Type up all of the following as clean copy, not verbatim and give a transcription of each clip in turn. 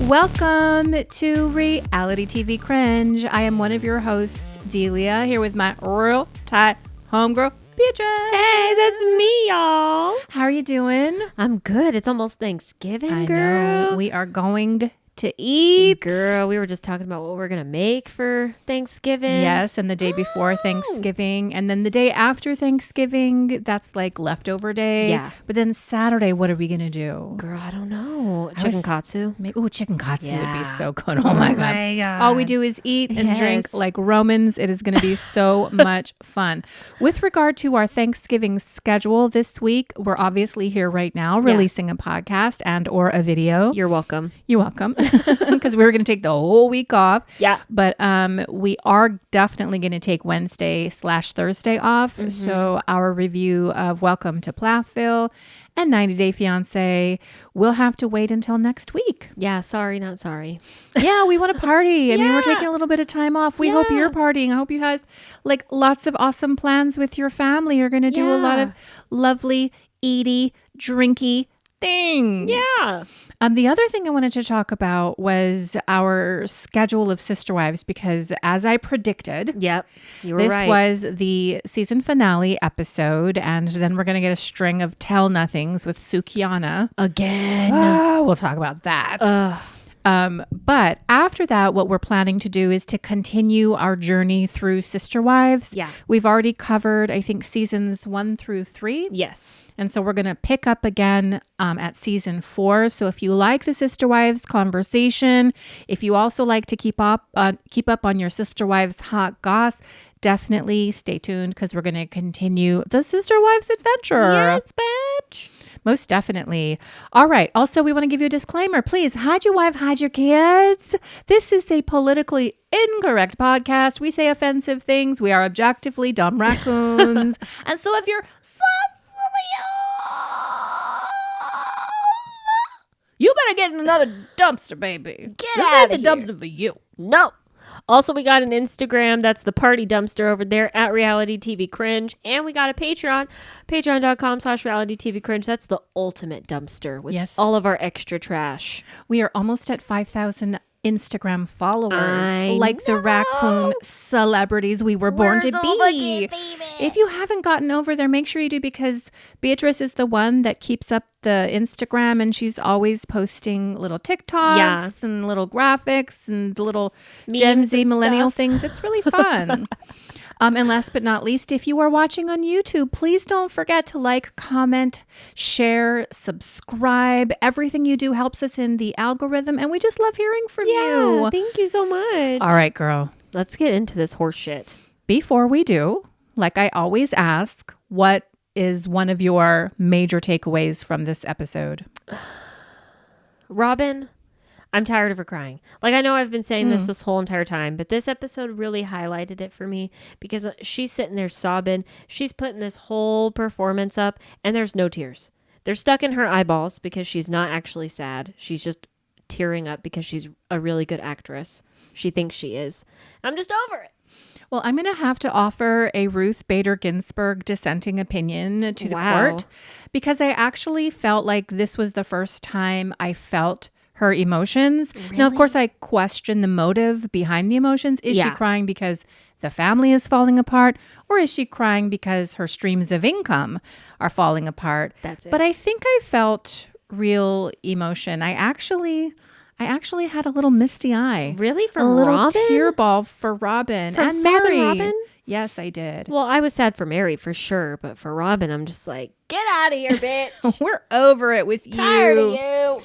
Welcome to Reality TV Cringe. I am one of your hosts, Delia, here with my real tight homegirl, Beatrice. Hey, that's me, y'all. How are you doing? I'm good. It's almost Thanksgiving, I girl. know. We are going to eat. Girl, we were just talking about what we're going to make for Thanksgiving. Yes, and the day before Thanksgiving. And then the day after Thanksgiving, that's like leftover day. Yeah. But then Saturday, what are we going to do? Girl, I don't know. Chicken katsu. Oh, chicken katsu would be Yeah. so good. Oh my God. All we do is eat and drink like Romans. It is going to be so much fun. With regard to our Thanksgiving schedule this week, we're obviously here right now releasing a podcast and or a video. You're welcome. You're welcome. Because we were going to take the whole week off. Yeah. But we are definitely going to take Wednesday/Thursday off. Mm-hmm. So our review of Welcome to Plathville and 90 Day Fiancé will have to wait until next week. Yeah, sorry, not sorry. Yeah, we want to party. I mean, we're taking a little bit of time off. We hope you're partying. I hope you have like lots of awesome plans with your family. You're going to do a lot of lovely, eaty, drinky things. Yeah. The other thing I wanted to talk about was our schedule of Sister Wives, because as I predicted, Yep. You were this right. was the season finale episode, and then we're going to get a string of tell nothings with SUKYANA. Again. We'll talk about that. But after that, what we're planning to do is to continue our journey through Sister Wives. Yeah. We've already covered, I think, seasons 1 through 3. Yes. And so we're going to pick up again at season 4. So if you like the Sister Wives conversation, if you also like to keep up on your Sister Wives hot goss, definitely stay tuned because we're going to continue the Sister Wives adventure. Yes, bitch. Most definitely. All right. Also, we want to give you a disclaimer. Please hide your wife, hide your kids. This is a politically incorrect podcast. We say offensive things. We are objectively dumb raccoons. And so if you're you better get in another dumpster, baby. Get this out ain't of the here. dumpster for you. No. Also, we got an Instagram. That's the party dumpster over there at Reality TV Cringe. And we got a Patreon. Patreon.com/Reality TV Cringe. That's the ultimate dumpster with all of our extra trash. We are almost at 5,000 Instagram followers. I like the raccoon celebrities we were born to be. If you haven't gotten over there, make sure you do, because Beatrice is the one that keeps up the Instagram, and she's always posting little TikToks and little graphics and little memes Gen Z and millennial stuff. things. It's really fun. And last but not least, if you are watching on YouTube, please don't forget to like, comment, share, subscribe. Everything you do helps us in the algorithm, and we just love hearing from you. Thank you so much. All right, girl. Let's get into this horse shit. Before we do, like I always ask, what is one of your major takeaways from this episode? Robyn, I'm tired of her crying. Like, I know I've been saying this whole entire time, but this episode really highlighted it for me, because she's sitting there sobbing. She's putting this whole performance up, and there's no tears. They're stuck in her eyeballs because she's not actually sad. She's just tearing up because she's a really good actress. She thinks she is. I'm just over it. Well, I'm going to have to offer a Ruth Bader Ginsburg dissenting opinion to the court, because I actually felt like this was the first time I felt her emotions. Really? Now, of course, I question the motive behind the emotions. Is she crying because the family is falling apart, or is she crying because her streams of income are falling apart? That's it. But I think I felt real emotion. I actually had a little misty eye. Really? For a little Robyn? tear ball for Robyn From and sobbing Meri. Robyn? Yes, I did. Well, I was sad for Meri for sure, but for Robyn, I'm just like, get out of here, bitch. We're over it with you. Tired of you.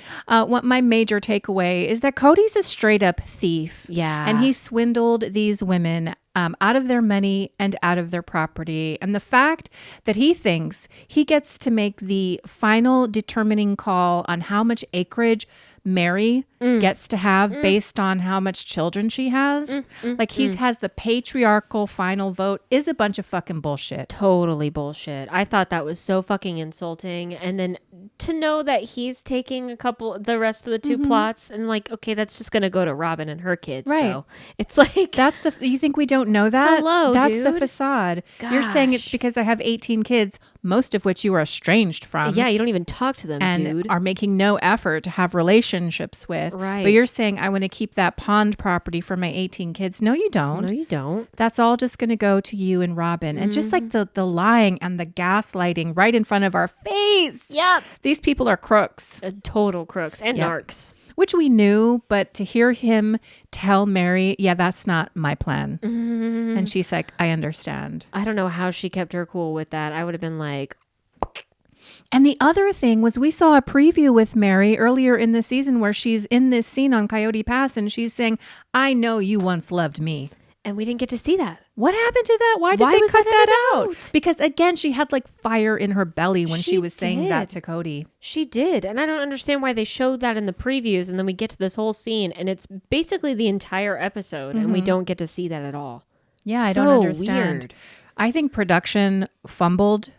What my major takeaway is that Kody's a straight up thief. Yeah. And he swindled these women out of their money and out of their property. And the fact that he thinks he gets to make the final determining call on how much acreage Meri gets to have based on how much children she has. Like he has the patriarchal final vote is a bunch of fucking bullshit. Totally bullshit. I thought that was so fucking insulting. And then to know that he's taking the rest of the two plots, and like, okay, that's just going to go to Robyn and her kids. Right. Though. It's like, You think we don't don't know that? Hello, That's the dude. facade. You're saying it's Gosh. because I have 18 kids, most of which you are estranged from. Yeah, you don't even talk to them, and dude. are making no effort to have relationships with. Right. But you're saying I want to keep that pond property for my 18 kids. No, you don't. No, you don't. That's all just going to go to you and Robyn. And just like the lying and the gaslighting right in front of our face. Yep. These people are crooks. Total crooks and narcs. Which we knew, but to hear him tell Meri, yeah, that's not my plan. And she's like, I understand. I don't know how she kept her cool with that. I would have been like... And the other thing was we saw a preview with Meri earlier in the season where she's in this scene on Coyote Pass and she's saying, I know you once loved me. And we didn't get to see that. What happened to that? Why did they cut that out? Because again, she had like fire in her belly when she was saying that to Kody. She did. And I don't understand why they showed that in the previews. And then we get to this whole scene and it's basically the entire episode and we don't get to see that at all. Yeah, I don't understand. Weird. I think production fumbled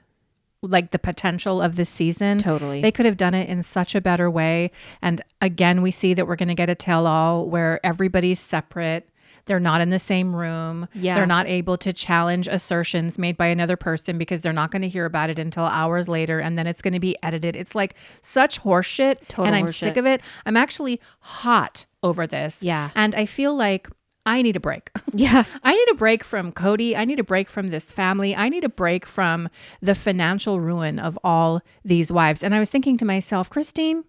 like the potential of this season. Totally. They could have done it in such a better way. And again, we see that we're going to get a tell-all where everybody's separate. They're not in the same room. Yeah. They're not able to challenge assertions made by another person because they're not going to hear about it until hours later. And then it's going to be edited. It's like such horseshit. And I'm sick of it. I'm actually hot over this. Yeah. And I feel like I need a break. Yeah. I need a break from Kody. I need a break from this family. I need a break from the financial ruin of all these wives. And I was thinking to myself, Christine,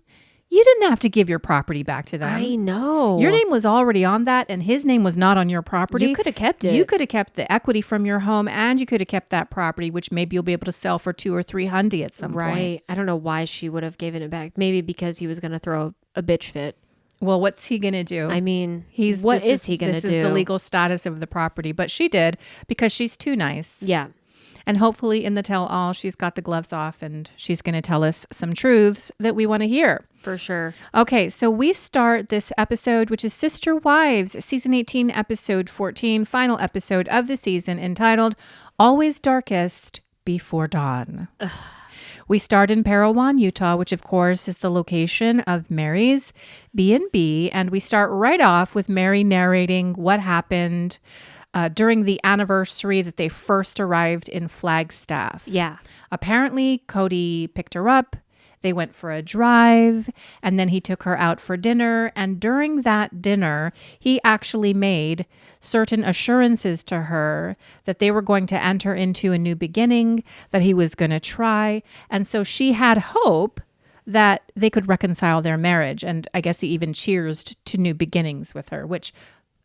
you didn't have to give your property back to them. I know. Your name was already on that and his name was not on your property. You could have kept it. You could have kept the equity from your home and you could have kept that property, which maybe you'll be able to sell for $200 or $300 at some point. Right. I don't know why she would have given it back. Maybe because he was going to throw a bitch fit. Well, what's he going to do? I mean, what is he going to do? This is the legal status of the property. But she did because she's too nice. Yeah. And hopefully in the tell-all, she's got the gloves off and she's going to tell us some truths that we want to hear. For sure. Okay, so we start this episode, which is Sister Wives, Season 18, Episode 14, final episode of the season, entitled Always Darkest Before Dawn. Ugh. We start in Parowan, Utah, which of course is the location of Meri's B&B. And we start right off with Meri narrating what happened during the anniversary that they first arrived in Flagstaff. Yeah. Apparently, Kody picked her up. They went for a drive, and then he took her out for dinner. And during that dinner, he actually made certain assurances to her that they were going to enter into a new beginning, that he was going to try. And so she had hope that they could reconcile their marriage. And I guess he even cheersed to new beginnings with her, which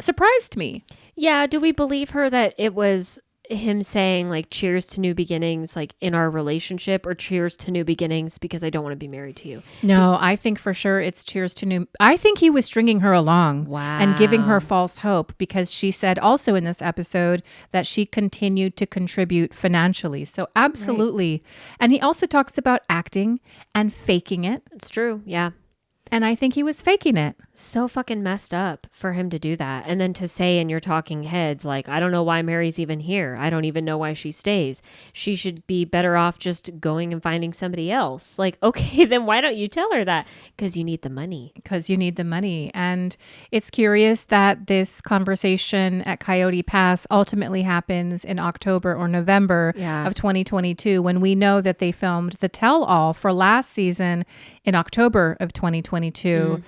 surprised me. Yeah. Do we believe her that it was him saying like cheers to new beginnings like in our relationship, or cheers to new beginnings because I don't want to be married to you? No, I think for sure it's cheers to new. I think he was stringing her along. Wow. And giving her false hope because she said also in this episode that she continued to contribute financially. So absolutely. Right. And he also talks about acting and faking it. It's true. Yeah. And I think he was faking it. So fucking messed up for him to do that. And then to say in your talking heads, like, I don't know why Meri's even here. I don't even know why she stays. She should be better off just going and finding somebody else. Like, okay, then why don't you tell her that? Because you need the money. Because you need the money. And it's curious that this conversation at Coyote Pass ultimately happens in October or November of 2022, when we know that they filmed the tell-all for last season in October of 2022.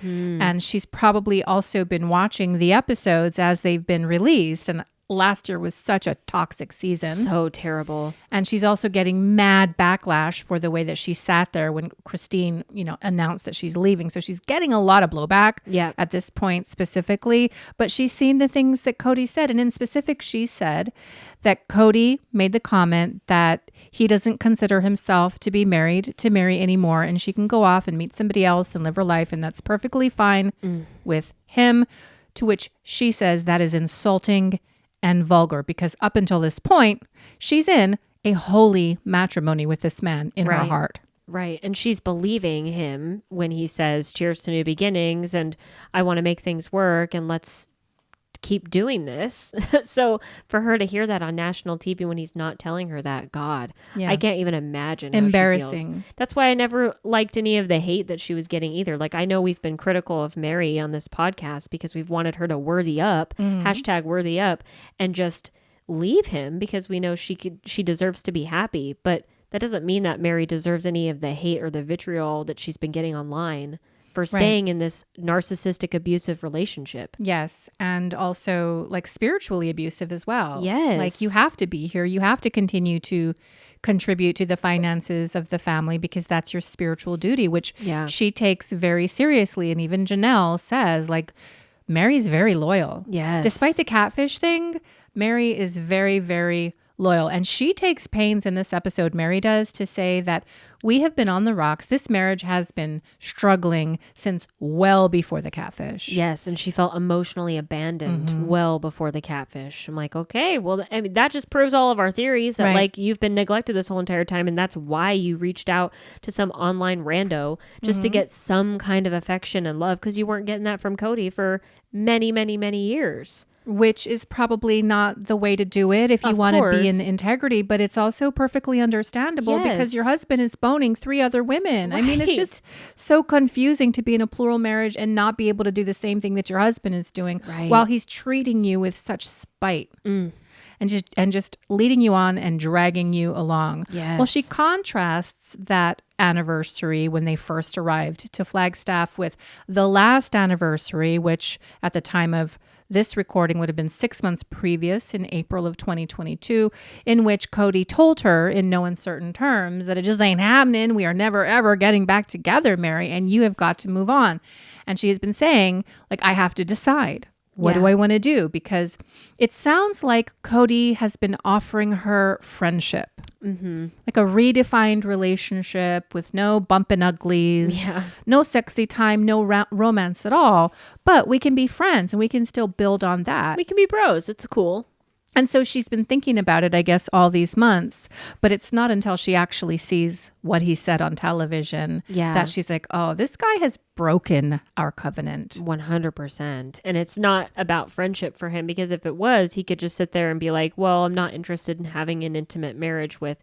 And she's probably also been watching the episodes as they've been released. And last year was such a toxic season. So terrible. And she's also getting mad backlash for the way that she sat there when Christine, announced that she's leaving. So she's getting a lot of blowback at this point specifically. But she's seen the things that Kody said. And in specific, she said that Kody made the comment that he doesn't consider himself to be married to Meri anymore. And she can go off and meet somebody else and live her life. And that's perfectly fine with him. To which she says that is insulting and vulgar, because up until this point, she's in a holy matrimony with this man in her heart. Right. And she's believing him when he says, cheers to new beginnings, and I want to make things work, and let's keep doing this. So for her to hear that on national TV when he's not telling her that, God, I can't even imagine how embarrassing. She feels. That's why I never liked any of the hate that she was getting either. Like, I know we've been critical of Meri on this podcast because we've wanted her to worthy up, #worthy up, and just leave him because we know she deserves to be happy. But that doesn't mean that Meri deserves any of the hate or the vitriol that she's been getting online for staying in this narcissistic abusive relationship. Yes. And also like spiritually abusive as well. Yes. Like you have to be here. You have to continue to contribute to the finances of the family because that's your spiritual duty, which she takes very seriously. And even Janelle says like, Meri's very loyal. Yes. Despite the catfish thing, Meri is very, very loyal. And she takes pains in this episode, Meri does, to say that we have been on the rocks. This marriage has been struggling since well before the catfish. Yes. And she felt emotionally abandoned well before the catfish. I'm like, okay, well, I mean, that just proves all of our theories that like you've been neglected this whole entire time. And that's why you reached out to some online rando just to get some kind of affection and love because you weren't getting that from Kody for many, many, many years. Which is probably not the way to do it if you want to be in integrity, but it's also perfectly understandable because your husband is boning 3 other women. Right. I mean, it's just so confusing to be in a plural marriage and not be able to do the same thing that your husband is doing while he's treating you with such spite. And just leading you on and dragging you along. Yes. Well, she contrasts that anniversary when they first arrived to Flagstaff with the last anniversary, which at the time of this recording would have been 6 months previous in April of 2022, in which Kody told her in no uncertain terms that it just ain't happening. We are never, ever getting back together, Meri, and you have got to move on. And she has been saying, like, I have to decide. What do I want to do? Because it sounds like Kody has been offering her friendship, like a redefined relationship with no bumping uglies, no sexy time, no romance at all. But we can be friends and we can still build on that. We can be bros. It's cool. And so she's been thinking about it, I guess, all these months. But it's not until she actually sees what he said on television that she's like, oh, this guy has broken our covenant. 100%. And it's not about friendship for him, because if it was, he could just sit there and be like, well, I'm not interested in having an intimate marriage with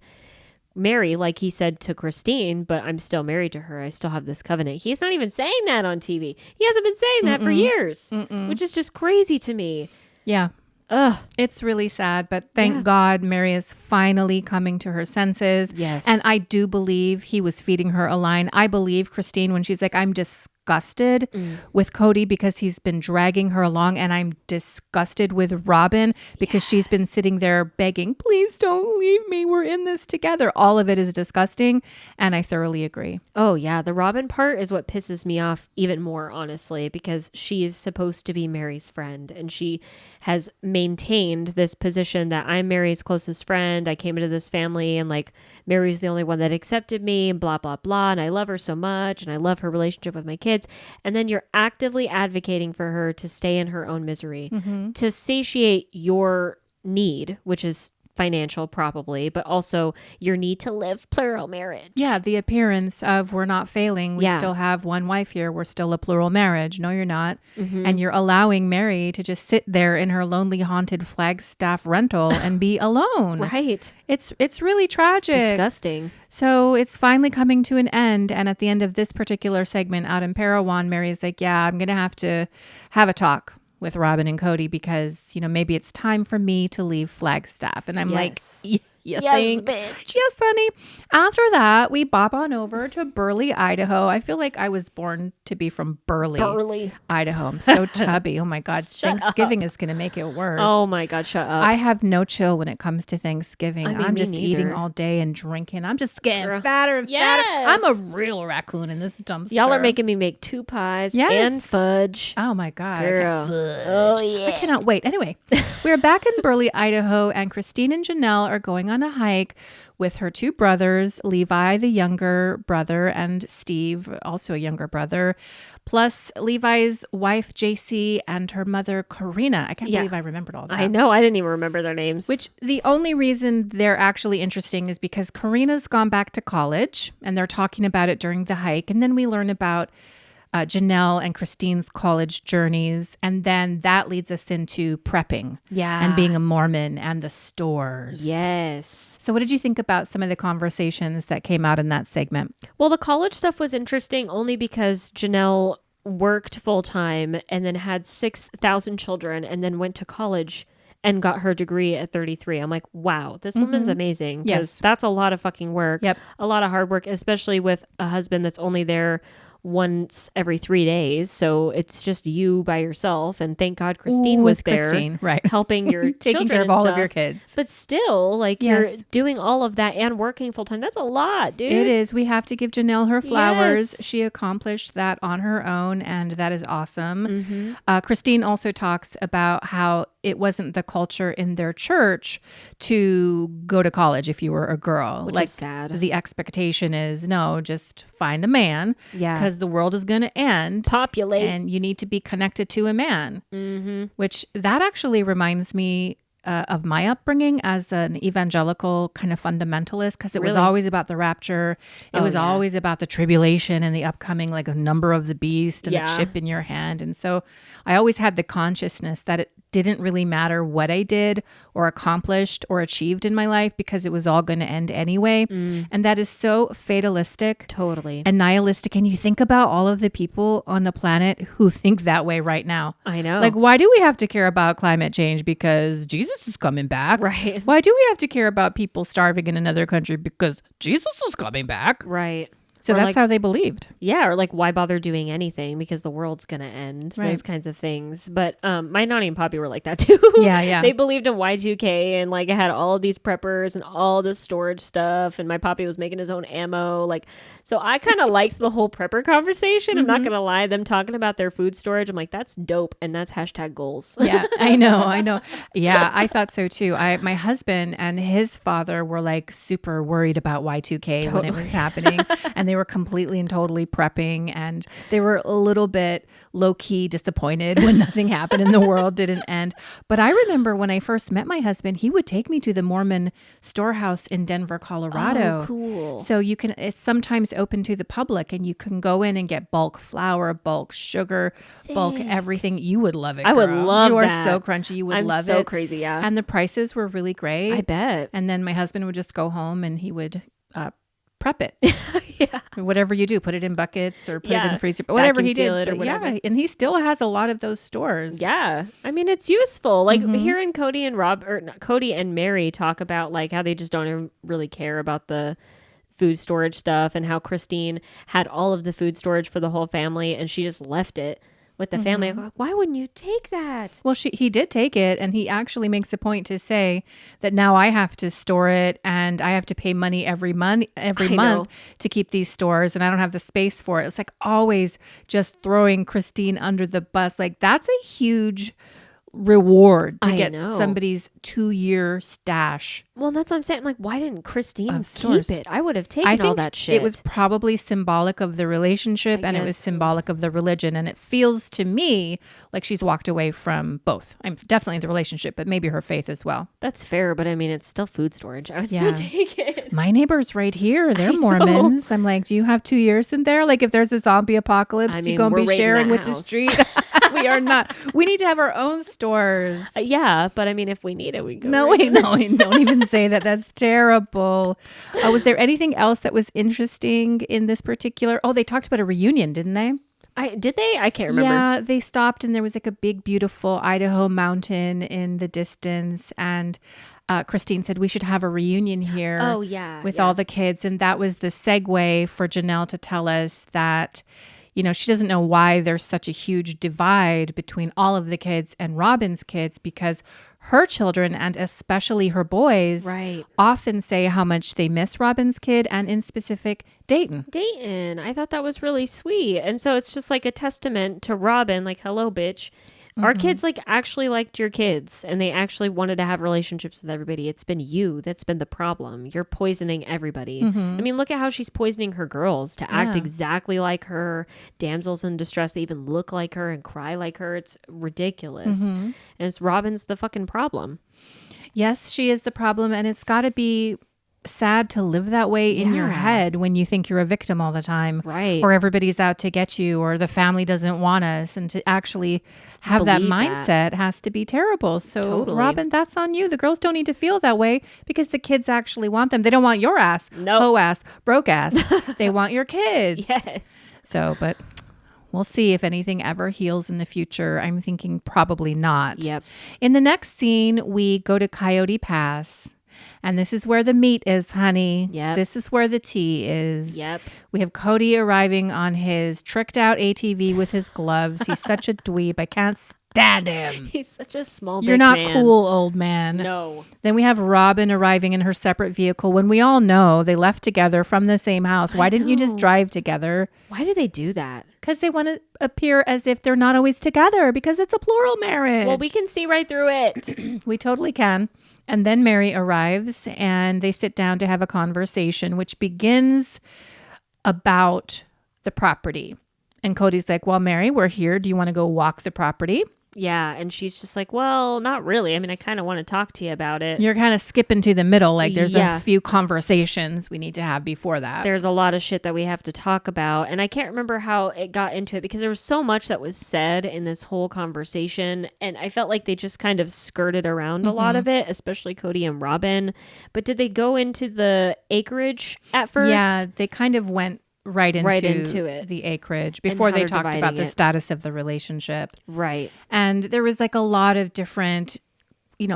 Meri, like he said to Christine, but I'm still married to her. I still have this covenant. He's not even saying that on TV. He hasn't been saying that for years, which is just crazy to me. Yeah. Ugh. It's really sad, but thank God Meri is finally coming to her senses. Yes. And I do believe he was feeding her a line. I believe Christine when she's like, I'm disgusted with Kody because he's been dragging her along, and I'm disgusted with Robyn because she's been sitting there begging, please don't leave me. We're in this together. All of it is disgusting. And I thoroughly agree. Oh yeah. The Robyn part is what pisses me off even more, honestly, because she is supposed to be Meri's friend, and she has maintained this position that I'm Meri's closest friend. I came into this family and like Meri's the only one that accepted me and blah, blah, blah. And I love her so much. And I love her relationship with my kids. And then you're actively advocating for her to stay in her own misery, to satiate your need, which is financial probably, but also your need to live plural marriage. Yeah, the appearance of we're not failing. We still have one wife here. We're still a plural marriage. No, you're not. And you're allowing Meri to just sit there in her lonely, haunted Flagstaff rental and be alone. Right. It's really tragic. It's disgusting. So it's finally coming to an end. And at the end of this particular segment out in Parowan, Meri's like, yeah, I'm going to have a talk with Robyn and Kody because, you know, maybe it's time for me to leave Flagstaff. And I'm like, you think? Bitch. Yes, honey. After that, we bop on over to Burley, Idaho. I feel like I was born to be from Burley, Idaho. I'm so tubby. Oh my God. Thanksgiving is going to make it worse. Oh my God. Shut up. I have no chill when it comes to Thanksgiving. I'm just eating all day and drinking. I'm just getting fatter and fatter. I'm a real raccoon in this dumpster. Y'all are making me make 2 pies and fudge. Oh my God. Girl. Oh yeah. I cannot wait. Anyway, we're back in Burley, Idaho, and Christine and Janelle are going on a hike with her 2 brothers, Levi, the younger brother, and Steve, also a younger brother, plus Levi's wife, JC, and her mother, Karina. I can't believe I remembered all that. I know. I didn't even remember their names. Which the only reason they're actually interesting is because Karina's gone back to college, and they're talking about it during the hike. And then we learn about Janelle and Christine's college journeys. And then that leads us into prepping and being a Mormon and the stores. Yes. So what did you think about some of the conversations that came out in that segment? Well, the college stuff was interesting only because Janelle worked full time and then had 6,000 children and then went to college and got her degree at 33. I'm like, wow, this woman's amazing. Because that's a lot of fucking work. Yep. A lot of hard work, especially with a husband that's only there once every 3 days. So it's just you by yourself. And thank God Christine was there right. helping your taking care of all of your kids. But still, like you're doing all of that and working full time. That's a lot, dude. It is. We have to give Janelle her flowers. Yes. She accomplished that on her own, and that is awesome. Christine also talks about how it wasn't the culture in their church to go to college if you were a girl. Which is sad. The expectation is, no, just find a man. Yeah. Because the world is going to end. Populate. And you need to be connected to a man. Which that actually reminds me of my upbringing as an evangelical kind of fundamentalist, because it was always about the rapture. It was always about the tribulation and the upcoming, like a number of the beast and the chip in your hand. And so I always had the consciousness that it didn't really matter what I did or accomplished or achieved in my life, because it was all going to end anyway. And that is so fatalistic. Totally. And nihilistic. And you think about all of the people on the planet who think that way right now. I know. Like, why do we have to care about climate change? Because Jesus is coming back. Right. Why do we have to care about people starving in another country? Because Jesus is coming back. Right. So or that's like, how they believed. Yeah. Or like, why bother doing anything? Because the world's going to end. Right. Those kinds of things. But my Nani and Poppy were like that too. Yeah. They believed in Y2K and like it had all of these preppers and all this storage stuff. And my Poppy was making his own ammo. Like, so I kind of liked the whole prepper conversation. I'm not going to lie. Them talking about their food storage. I'm like, that's dope. And that's hashtag goals. Yeah, I know. Yeah, I thought so too. My husband and his father were like super worried about Y2K when it was happening. And they were completely and totally prepping, and they were a little bit low-key disappointed when nothing happened and the world didn't end. But I remember when I first met my husband, he would take me to the Mormon storehouse in Denver, Colorado. Oh, cool. So it's sometimes open to the public, and you can go in and get bulk flour, bulk sugar, bulk everything. You would love it, girl. I would love You are that. so crunchy. You would love it. I'm so crazy, yeah. And the prices were really great. I bet. And then my husband would just go home and he would prep it. Yeah. Whatever you do, put it in buckets or put it in the freezer. Whatever he did. But yeah, and he still has a lot of those stores. Yeah. I mean, it's useful. Like hearing Kody and Kody and Meri talk about like how they just don't even really care about the food storage stuff, and how Christine had all of the food storage for the whole family and she just left it with the family. Like, why wouldn't you take that? Well, he did take it, and he actually makes a point to say that now I have to store it and I have to pay money every month to keep these stores, and I don't have the space for it. It's like always just throwing Christine under the bus. Like, that's a huge reward to get somebody's 2-year stash. Well, that's what I'm saying. Like, why didn't Christine keep it? I would have taken all that shit. It was probably symbolic of the relationship, and it was symbolic of the religion. And it feels to me like she's walked away from both. I'm definitely the relationship, but maybe her faith as well. That's fair, but I mean, it's still food storage. I would still take it. My neighbors right here, they're Mormons. I'm like, do you have 2 years in there? Like, if there's a zombie apocalypse, you gonna be sharing with the street? We are not. We need to have our own stores. Yeah, but I mean, if we need it, we go. No, don't even say that. That's terrible. Was there anything else that was interesting in this particular? Oh, they talked about a reunion, didn't they? Did they? I can't remember. Yeah, they stopped, and there was like a big, beautiful Idaho mountain in the distance, and Christine said we should have a reunion here. Oh, yeah. With all the kids, and that was the segue for Janelle to tell us that, you know, she doesn't know why there's such a huge divide between all of the kids and Robyn's kids, because her children, and especially her boys, often say how much they miss Robyn's kid, and in specific, Dayton. I thought that was really sweet. And so it's just like a testament to Robyn, like, hello, bitch. Our kids like actually liked your kids, and they actually wanted to have relationships with everybody. It's been you that's been the problem. You're poisoning everybody. I mean, look at how she's poisoning her girls to act exactly like her, damsels in distress. They even look like her and cry like her. It's ridiculous. And it's Robyn's the fucking problem. Yes, she is the problem, and it's got to be sad to live that way in your Yeah. head when you think you're a victim all the time. Right. Or everybody's out to get you, or the family doesn't want us. And to actually have that Believe mindset has to be terrible. So Totally. Robyn, that's on you. The girls don't need to feel that way because the kids actually want them. They don't want your ass, Nope. hoe ass, broke ass. They want your kids. Yes. So, but we'll see if anything ever heals in the future. I'm thinking probably not. Yep. In the next scene, we go to Coyote Pass. And this is where the meat is, honey. Yep. This is where the tea is. Yep. We have Kody arriving on his tricked out ATV with his gloves. He's such a dweeb. I can't stand him. He's such a small You're dick not man. cool, old man. No. Then we have Robyn arriving in her separate vehicle when we all know they left together from the same house. Why didn't you just know. drive together? Why do they do that? Because they want to appear as if they're not always together because it's a plural marriage. Well, we can see right through it. We totally can. And then Meri arrives and they sit down to have a conversation, which begins about the property. And Cody's like, well, Meri, we're here. Do you want to go walk the property? Yeah. And she's just like, well, not really. I mean, I kind of want to talk to you about it. You're kind of skipping to the middle. Like there's Yeah. a few conversations we need to have before that. There's a lot of shit that we have to talk about. And I can't remember how it got into it because there was so much that was said in this whole conversation. And I felt like they just kind of skirted around a lot of it, especially Kody and Robyn. But did they go into the acreage at first? Yeah, they kind of went right into it. the acreage before how they they're talked about dividing the it. status of the relationship. Right. And there was like a lot of different,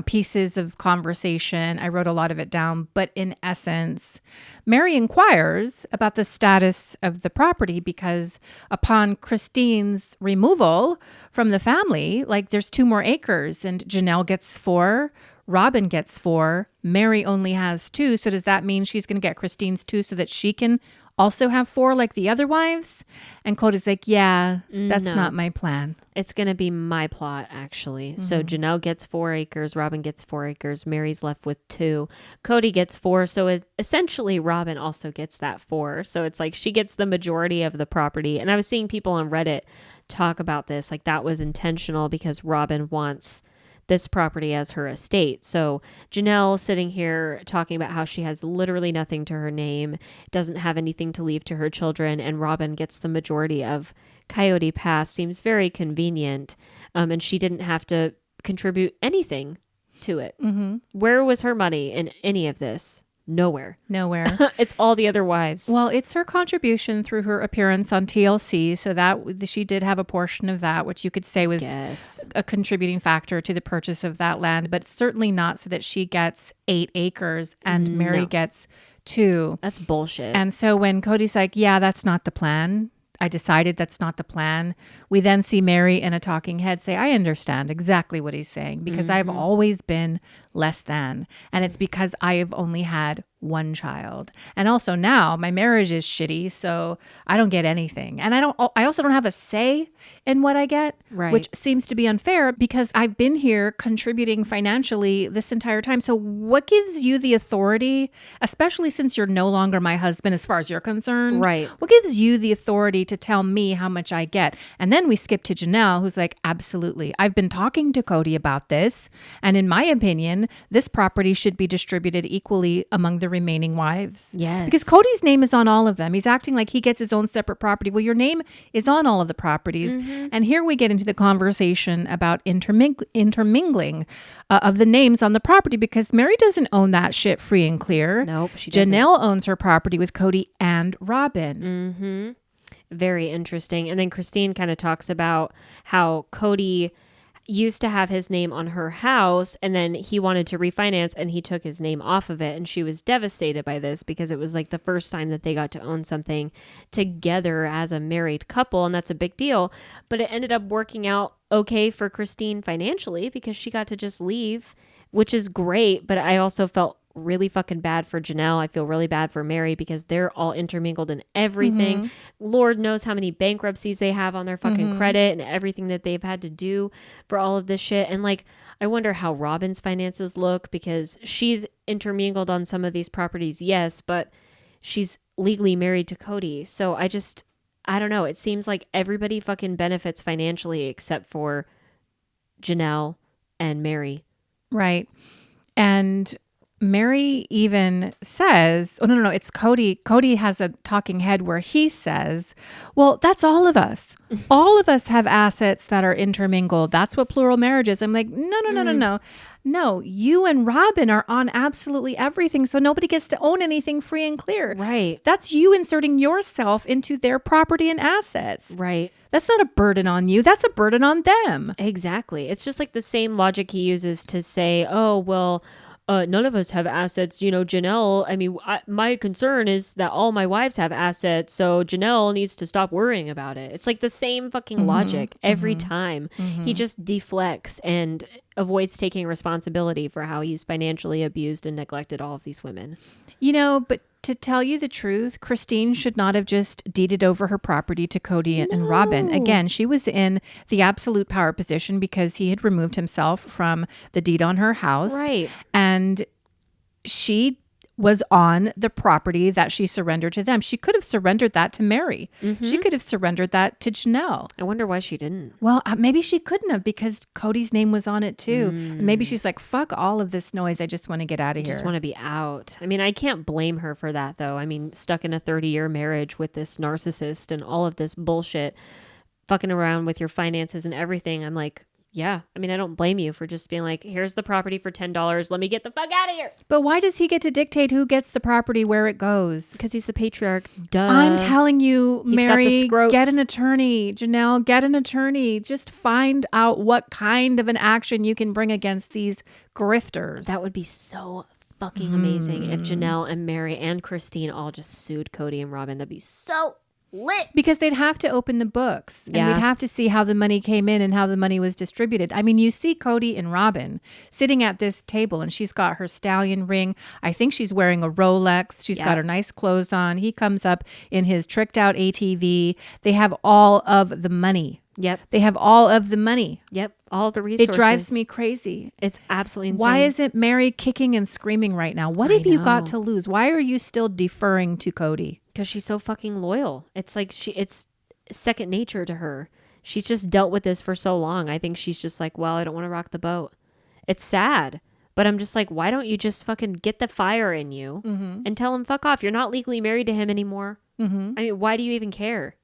pieces of conversation. I wrote a lot of it down. But in essence, Meri inquires about the status of the property because upon Christine's removal from the family, like there's 2 more acres and Janelle gets 4, Robyn gets 4, Meri only has 2. So does that mean she's going to get Christine's 2 so that she can also have 4 like the other wives? And Cody's like, yeah, that's No. not my plan. It's going to be my plot, actually. So Janelle gets 4 acres. Robyn gets 4 acres. Meri's left with 2. Kody gets 4. So essentially, Robyn also gets that 4. So it's like she gets the majority of the property. And I was seeing people on Reddit talk about this. Like that was intentional because Robyn wants this property as her estate. So Janelle sitting here talking about how she has literally nothing to her name, doesn't have anything to leave to her children, and Robyn gets the majority of Coyote Pass seems very convenient. And she didn't have to contribute anything to it. Mm-hmm. Where was her money in any of this? Nowhere. It's all the other wives. Well, it's her contribution through her appearance on TLC. So that she did have a portion of that, which you could say was a contributing factor to the purchase of that land, but certainly not so that she gets 8 acres and Meri gets 2. That's bullshit. And so when Cody's like, yeah, that's not the plan. I decided that's not the plan. We then see Meri in a talking head say, I understand exactly what he's saying because I've always been less than. And it's because I have only had 1 child. And also now my marriage is shitty, so I don't get anything. And I also don't have a say in what I get, which seems to be unfair because I've been here contributing financially this entire time. So what gives you the authority, especially since you're no longer my husband as far as you're concerned? Right. What gives you the authority to tell me how much I get? And then we skip to Janelle, who's like, absolutely. I've been talking to Kody about this. And in my opinion, this property should be distributed equally among the remaining wives. Yes. Because Cody's name is on all of them. He's acting like he gets his own separate property. Well, your name is on all of the properties. And here we get into the conversation about intermingling of the names on the property because Meri doesn't own that shit free and clear. Nope, she doesn't. Janelle owns her property with Kody and Robyn. Mm-hmm. Very interesting. And then Christine kind of talks about how Kody used to have his name on her house and then he wanted to refinance and he took his name off of it, and she was devastated by this because it was like the first time that they got to own something together as a married couple, and that's a big deal. But it ended up working out okay for Christine financially because she got to just leave, which is great. But I also felt really fucking bad for Janelle. I feel really bad for Meri because they're all intermingled in everything. Lord knows how many bankruptcies they have on their fucking credit and everything that they've had to do for all of this shit. And like, I wonder how Robyn's finances look because she's intermingled on some of these properties, yes, but she's legally married to Kody. So I don't know. It seems like everybody fucking benefits financially except for Janelle and Meri. Right. And Meri even says, oh, no, it's Kody. Kody has a talking head where he says, well, that's all of us. All of us have assets that are intermingled. That's what plural marriage is. I'm like, no. No, you and Robyn are on absolutely everything. So nobody gets to own anything free and clear. Right. That's you inserting yourself into their property and assets. Right. That's not a burden on you. That's a burden on them. Exactly. It's just like the same logic he uses to say, oh, well, none of us have assets. You know, Janelle, I mean, my concern is that all my wives have assets. So Janelle needs to stop worrying about it. It's like the same fucking logic every time. He just deflects and avoids taking responsibility for how he's financially abused and neglected all of these women. You know, but to tell you the truth, Christine should not have just deeded over her property to Kody and Robyn. Again, she was in the absolute power position because he had removed himself from the deed on her house. Right. And she was on the property that she surrendered to them. She could have surrendered that to Meri. She could have surrendered that to Janelle. I wonder why she didn't. Well, maybe she couldn't have because Cody's name was on it too. And maybe she's like, fuck all of this noise. I just want to get out of here. Just want to be out. I mean, I can't blame her for that though. I mean, stuck in a 30-year marriage with this narcissist and all of this bullshit, fucking around with your finances and everything. I'm like, yeah. I mean, I don't blame you for just being like, here's the property for $10. Let me get the fuck out of here. But why does he get to dictate who gets the property, where it goes? Because he's the patriarch. Duh. I'm telling you, Meri, got the get an attorney. Janelle, get an attorney. Just find out what kind of an action you can bring against these grifters. That would be so fucking amazing if Janelle and Meri and Christine all just sued Kody and Robyn. That'd be so lit. Because they'd have to open the books and we'd have to see how the money came in and how the money was distributed. I mean, you see Kody and Robyn sitting at this table and she's got her stallion ring. I think she's wearing a Rolex. She's got her nice clothes on. He comes up in his tricked out ATV. They have all of the money. Yep. They have all of the money. Yep. All the resources. It drives me crazy. It's absolutely insane. Why isn't Meri kicking and screaming right now? What have you got to lose? Why are you still deferring to Kody? Because she's so fucking loyal. It's like it's second nature to her. She's just dealt with this for so long. I think she's just like, well, I don't want to rock the boat. It's sad. But I'm just like, why don't you just fucking get the fire in you and tell him fuck off? You're not legally married to him anymore. I mean, why do you even care?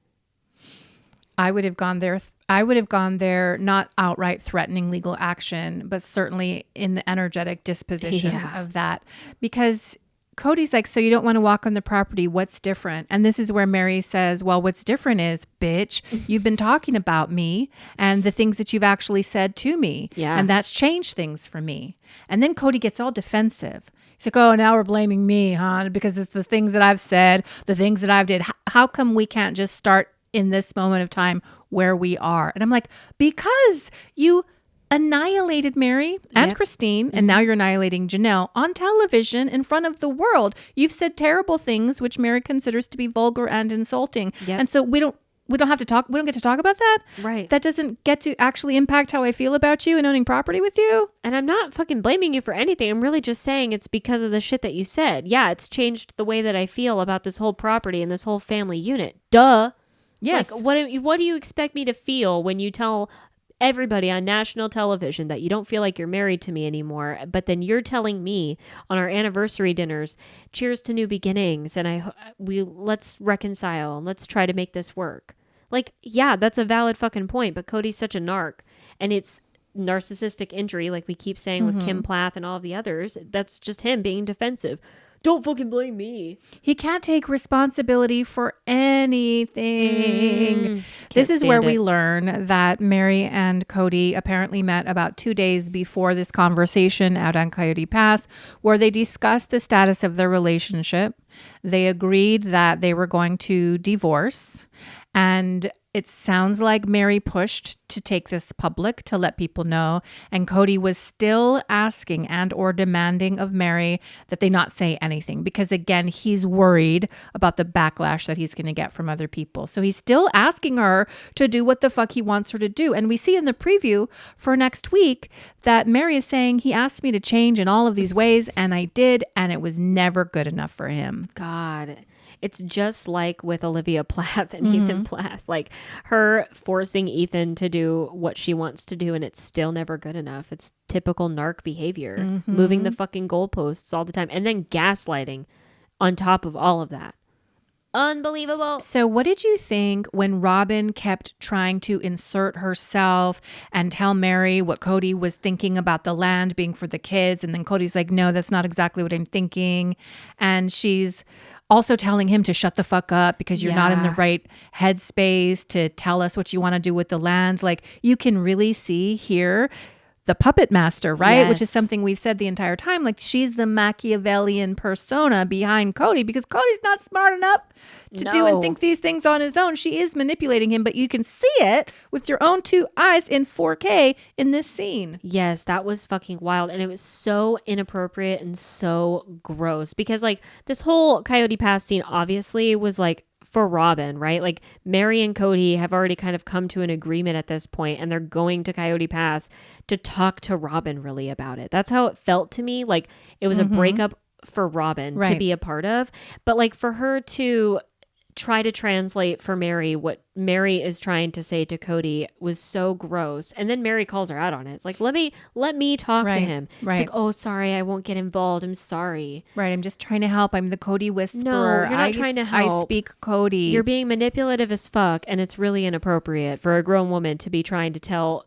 I would have gone there. I would have gone there, not outright threatening legal action, but certainly in the energetic disposition of that. Because Kody's like, so you don't want to walk on the property. What's different? And this is where Meri says, well, what's different is, bitch, you've been talking about me and the things that you've actually said to me. Yeah. And that's changed things for me. And then Kody gets all defensive. He's like, oh, now we're blaming me, huh? Because it's the things that I've said, the things that I've did. How come we can't just start in this moment of time where we are? And I'm like, because you annihilated Meri and Christine, and now you're annihilating Janelle on television in front of the world. You've said terrible things, which Meri considers to be vulgar and insulting. And so we don't have to talk. We don't get to talk about that. Right. That doesn't get to actually impact how I feel about you and owning property with you. And I'm not fucking blaming you for anything. I'm really just saying it's because of the shit that you said. Yeah, it's changed the way that I feel about this whole property and this whole family unit. Duh. Yes. Like, what do you expect me to feel when you tell everybody on national television that you don't feel like you're married to me anymore, but then you're telling me on our anniversary dinners, cheers to new beginnings, and let's reconcile and let's try to make this work. Like, yeah, that's a valid fucking point, but Kody's such a narc, and it's narcissistic injury, like we keep saying with Kim Plath and all of the others. That's just him being defensive. Don't fucking blame me. He can't take responsibility for anything. This is where we learn that Meri and Kody apparently met about 2 days before this conversation out on Coyote Pass, where they discussed the status of their relationship. They agreed that they were going to divorce, and it sounds like Meri pushed to take this public to let people know, and Kody was still asking and or demanding of Meri that they not say anything because, again, he's worried about the backlash that he's going to get from other people. So he's still asking her to do what the fuck he wants her to do. And we see in the preview for next week that Meri is saying he asked me to change in all of these ways, and I did, and it was never good enough for him. God. It's just like with Olivia Plath and Ethan Plath, like her forcing Ethan to do what she wants to do, and it's still never good enough. It's typical narc behavior, moving the fucking goalposts all the time, and then gaslighting on top of all of that. Unbelievable. So what did you think when Robyn kept trying to insert herself and tell Meri what Kody was thinking about the land being for the kids? And then Cody's like, no, that's not exactly what I'm thinking. And she's also telling him to shut the fuck up because you're not in the right headspace to tell us what you want to do with the land. Like, you can really see here the puppet master, right? Yes. Which is something we've said the entire time. Like, she's the Machiavellian persona behind Kody because Cody's not smart enough to do and think these things on his own. She is manipulating him, but you can see it with your own two eyes in 4K in this scene. Yes, that was fucking wild. And it was so inappropriate and so gross because like this whole Coyote Pass scene obviously was like for Robyn, right? Like Meri and Kody have already kind of come to an agreement at this point, and they're going to Coyote Pass to talk to Robyn really about it. That's how it felt to me. Like it was a breakup for Robyn to be a part of, but like for her to try to translate for Meri what Meri is trying to say to Kody was so gross. And then Meri calls her out on it. It's like, let me talk to him. She's like, oh, sorry, I won't get involved. I'm sorry. Right. I'm just trying to help. I'm the Kody whisperer. No, you're not trying to help. I speak Kody. You're being manipulative as fuck, and it's really inappropriate for a grown woman to be trying to tell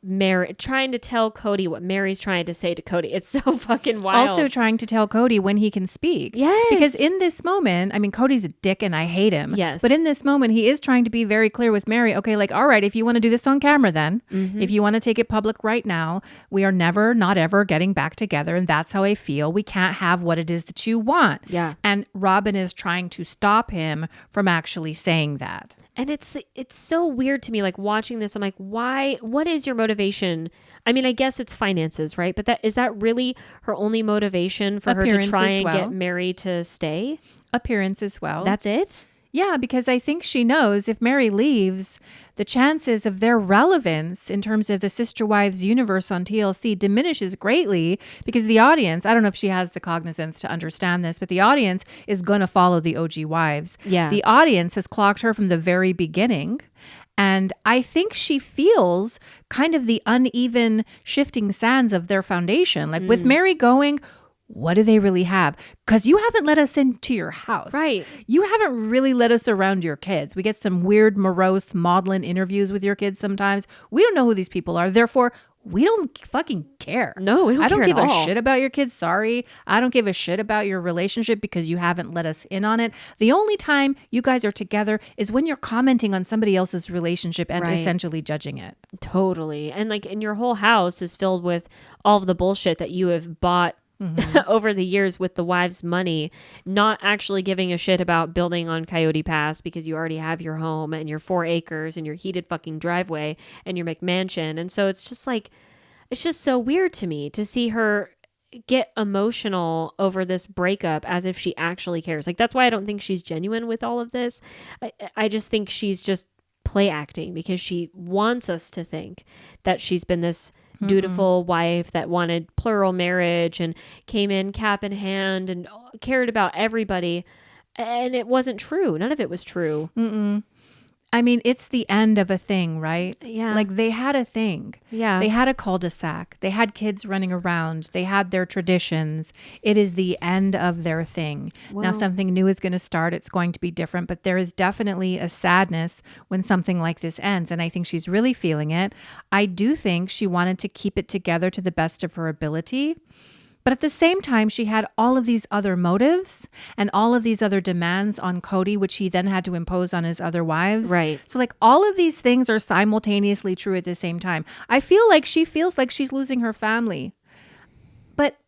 Kody what Meri's trying to say to Kody. It's so fucking wild. Also trying to tell Kody when he can speak. Yes. Because in this moment, I mean, Cody's a dick and I hate him. Yes. But in this moment, he is trying to be very clear with Meri. Okay, like, all right, if you want to do this on camera then, if you want to take it public right now, we are never, not ever getting back together. And that's how I feel. We can't have what it is that you want. Yeah. And Robyn is trying to stop him from actually saying that. And it's so weird to me, like watching this. I'm like, why? What is your motivation? I mean, I guess it's finances, right? But is that really her only motivation for her to try and get Meri to stay? Appearance as well. That's it? Yeah, because I think she knows if Meri leaves, the chances of their relevance in terms of the Sister Wives universe on TLC diminishes greatly because the audience, I don't know if she has the cognizance to understand this, but the audience is going to follow the OG wives. Yeah. The audience has clocked her from the very beginning. And I think she feels kind of the uneven shifting sands of their foundation. Like with Meri going, what do they really have? Because you haven't let us into your house. Right. You haven't really let us around your kids. We get some weird, morose, maudlin interviews with your kids sometimes. We don't know who these people are. Therefore, we don't fucking care. No, we don't care I don't give at a all. shit about your kids. Sorry. I don't give a shit about your relationship because you haven't let us in on it. The only time you guys are together is when you're commenting on somebody else's relationship and essentially judging it. Totally. And like, and your whole house is filled with all of the bullshit that you have bought over the years with the wives' money, not actually giving a shit about building on Coyote Pass because you already have your home and your 4 acres and your heated fucking driveway and your McMansion. And so it's just like, it's just so weird to me to see her get emotional over this breakup as if she actually cares. Like, that's why I don't think she's genuine with all of this. I just think she's just play acting because she wants us to think that she's been this dutiful wife that wanted plural marriage and came in cap in hand and cared about everybody. And it wasn't true. None of it was true. I mean, it's the end of a thing, right? Yeah. Like they had a thing. Yeah. They had a cul-de-sac. They had kids running around. They had their traditions. It is the end of their thing. Well, now something new is going to start. It's going to be different, but there is definitely a sadness when something like this ends. And I think she's really feeling it. I do think she wanted to keep it together to the best of her ability. But at the same time, she had all of these other motives and all of these other demands on Kody, which he then had to impose on his other wives. Right. So like all of these things are simultaneously true at the same time. I feel like she feels like she's losing her family. But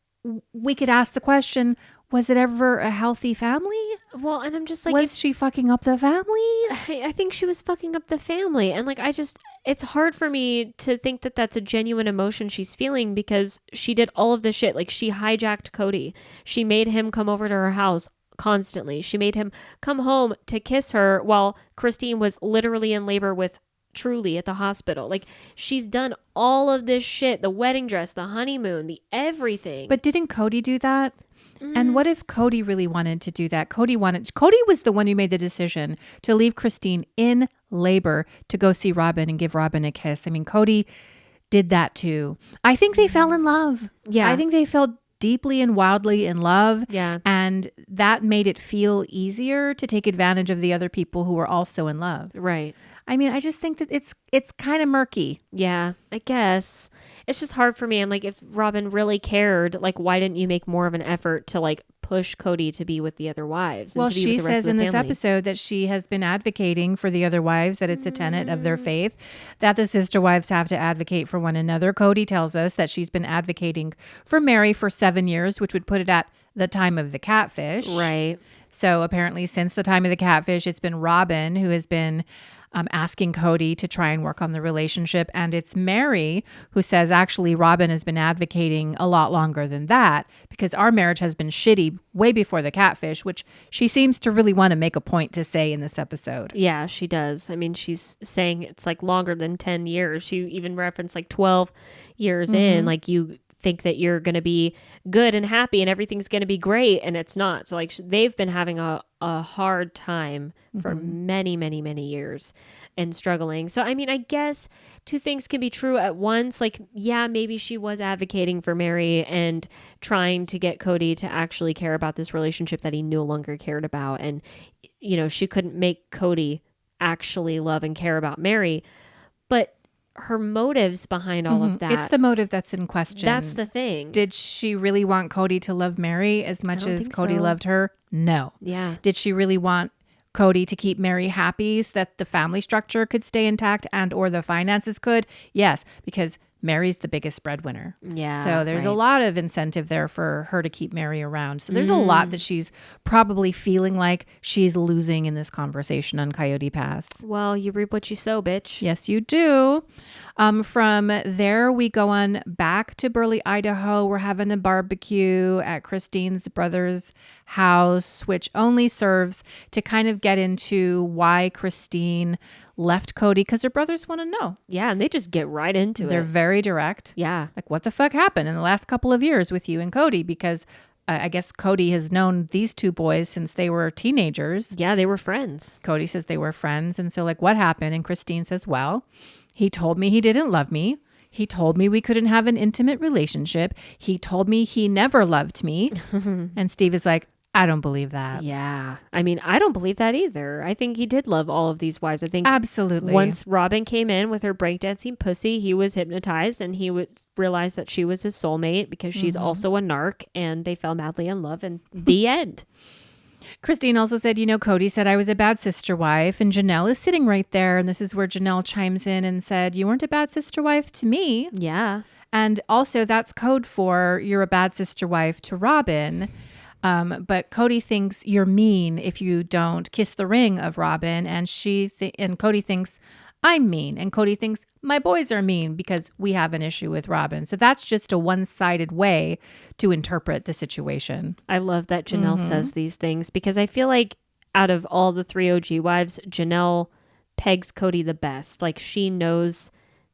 we could ask the question, was it ever a healthy family? Well, and I'm just like, was she fucking up the family? I think she was fucking up the family. And like, it's hard for me to think that that's a genuine emotion she's feeling because she did all of this shit. Like she hijacked Kody. She made him come over to her house constantly. She made him come home to kiss her while Christine was literally in labor with Truly at the hospital. Like she's done all of this shit, the wedding dress, the honeymoon, the everything. But didn't Kody do that? And what if Kody really wanted to do that? Kody was the one who made the decision to leave Christine in labor to go see Robyn and give Robyn a kiss. I mean, Kody did that too. I think they fell in love. Yeah. I think they fell deeply and wildly in love. Yeah. And that made it feel easier to take advantage of the other people who were also in love. Right. I mean, I just think that it's kind of murky. Yeah, I guess. It's just hard for me. I'm like, if Robyn really cared, like, why didn't you make more of an effort to like push Kody to be with the other wives? Well, she says in this episode that she has been advocating for the other wives, that it's a tenet of their faith, that the sister wives have to advocate for one another. Kody tells us that she's been advocating for Meri for 7 years, which would put it at the time of the catfish. Right. So apparently since the time of the catfish, it's been Robyn who has been asking Kody to try and work on the relationship. And it's Meri who says, actually, Robyn has been advocating a lot longer than that because our marriage has been shitty way before the catfish, which she seems to really want to make a point to say in this episode. Yeah, she does. I mean, she's saying it's like longer than 10 years. She even referenced like 12 years in, like you think that you're going to be good and happy and everything's going to be great, and it's not. So like they've been having a hard time for many, many, many years and struggling. So, I mean, I guess two things can be true at once. Like, yeah, maybe she was advocating for Meri and trying to get Kody to actually care about this relationship that he no longer cared about. And, you know, she couldn't make Kody actually love and care about Meri. But her motives behind all of that. It's the motive that's in question. That's the thing. Did she really want Kody to love Meri as much as Kody loved her? No. Yeah. Did she really want Kody to keep Meri happy so that the family structure could stay intact and or the finances could? Yes, because Meri's the biggest breadwinner. Yeah. So there's a lot of incentive there for her to keep Meri around. So there's a lot that she's probably feeling like she's losing in this conversation on Coyote Pass. Well, you reap what you sow, bitch. Yes, you do. From there, we go on back to Burley, Idaho. We're having a barbecue at Christine's brother's house, which only serves to kind of get into why Christine left Kody, because her brothers want to know. Yeah, and they just get right into They're it. very direct. Yeah. Like, what the fuck happened in the last couple of years with you and Kody? Because I guess Kody has known these two boys since they were teenagers. Yeah, they were friends. Kody says they were friends. And so, like, what happened? And Christine says, well, he told me he didn't love me. He told me we couldn't have an intimate relationship. He told me he never loved me. And Steve is like, I don't believe that. Yeah. I mean, I don't believe that either. I think he did love all of these wives. I think absolutely. Once Robyn came in with her breakdancing pussy, he was hypnotized and he would realize that she was his soulmate because she's also a narc, and they fell madly in love, and the end. Christine also said, you know, Kody said I was a bad sister wife, and Janelle is sitting right there. And this is where Janelle chimes in and said, you weren't a bad sister wife to me. Yeah. And also that's code for you're a bad sister wife to Robyn. But Kody thinks you're mean if you don't kiss the ring of Robyn. And and Kody thinks I'm mean. And Kody thinks my boys are mean because we have an issue with Robyn. So that's just a one-sided way to interpret the situation. I love that Janelle says these things because I feel like out of all the three OG wives, Janelle pegs Kody the best. Like, she knows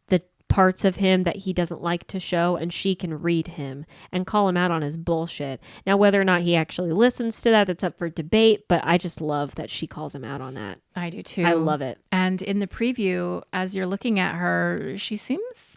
the parts of him that he doesn't like to show, and she can read him and call him out on his bullshit. Now, whether or not he actually listens to that, that's up for debate, but I just love that she calls him out on that. I do too. I love it. And in the preview, as you're looking at her, she seems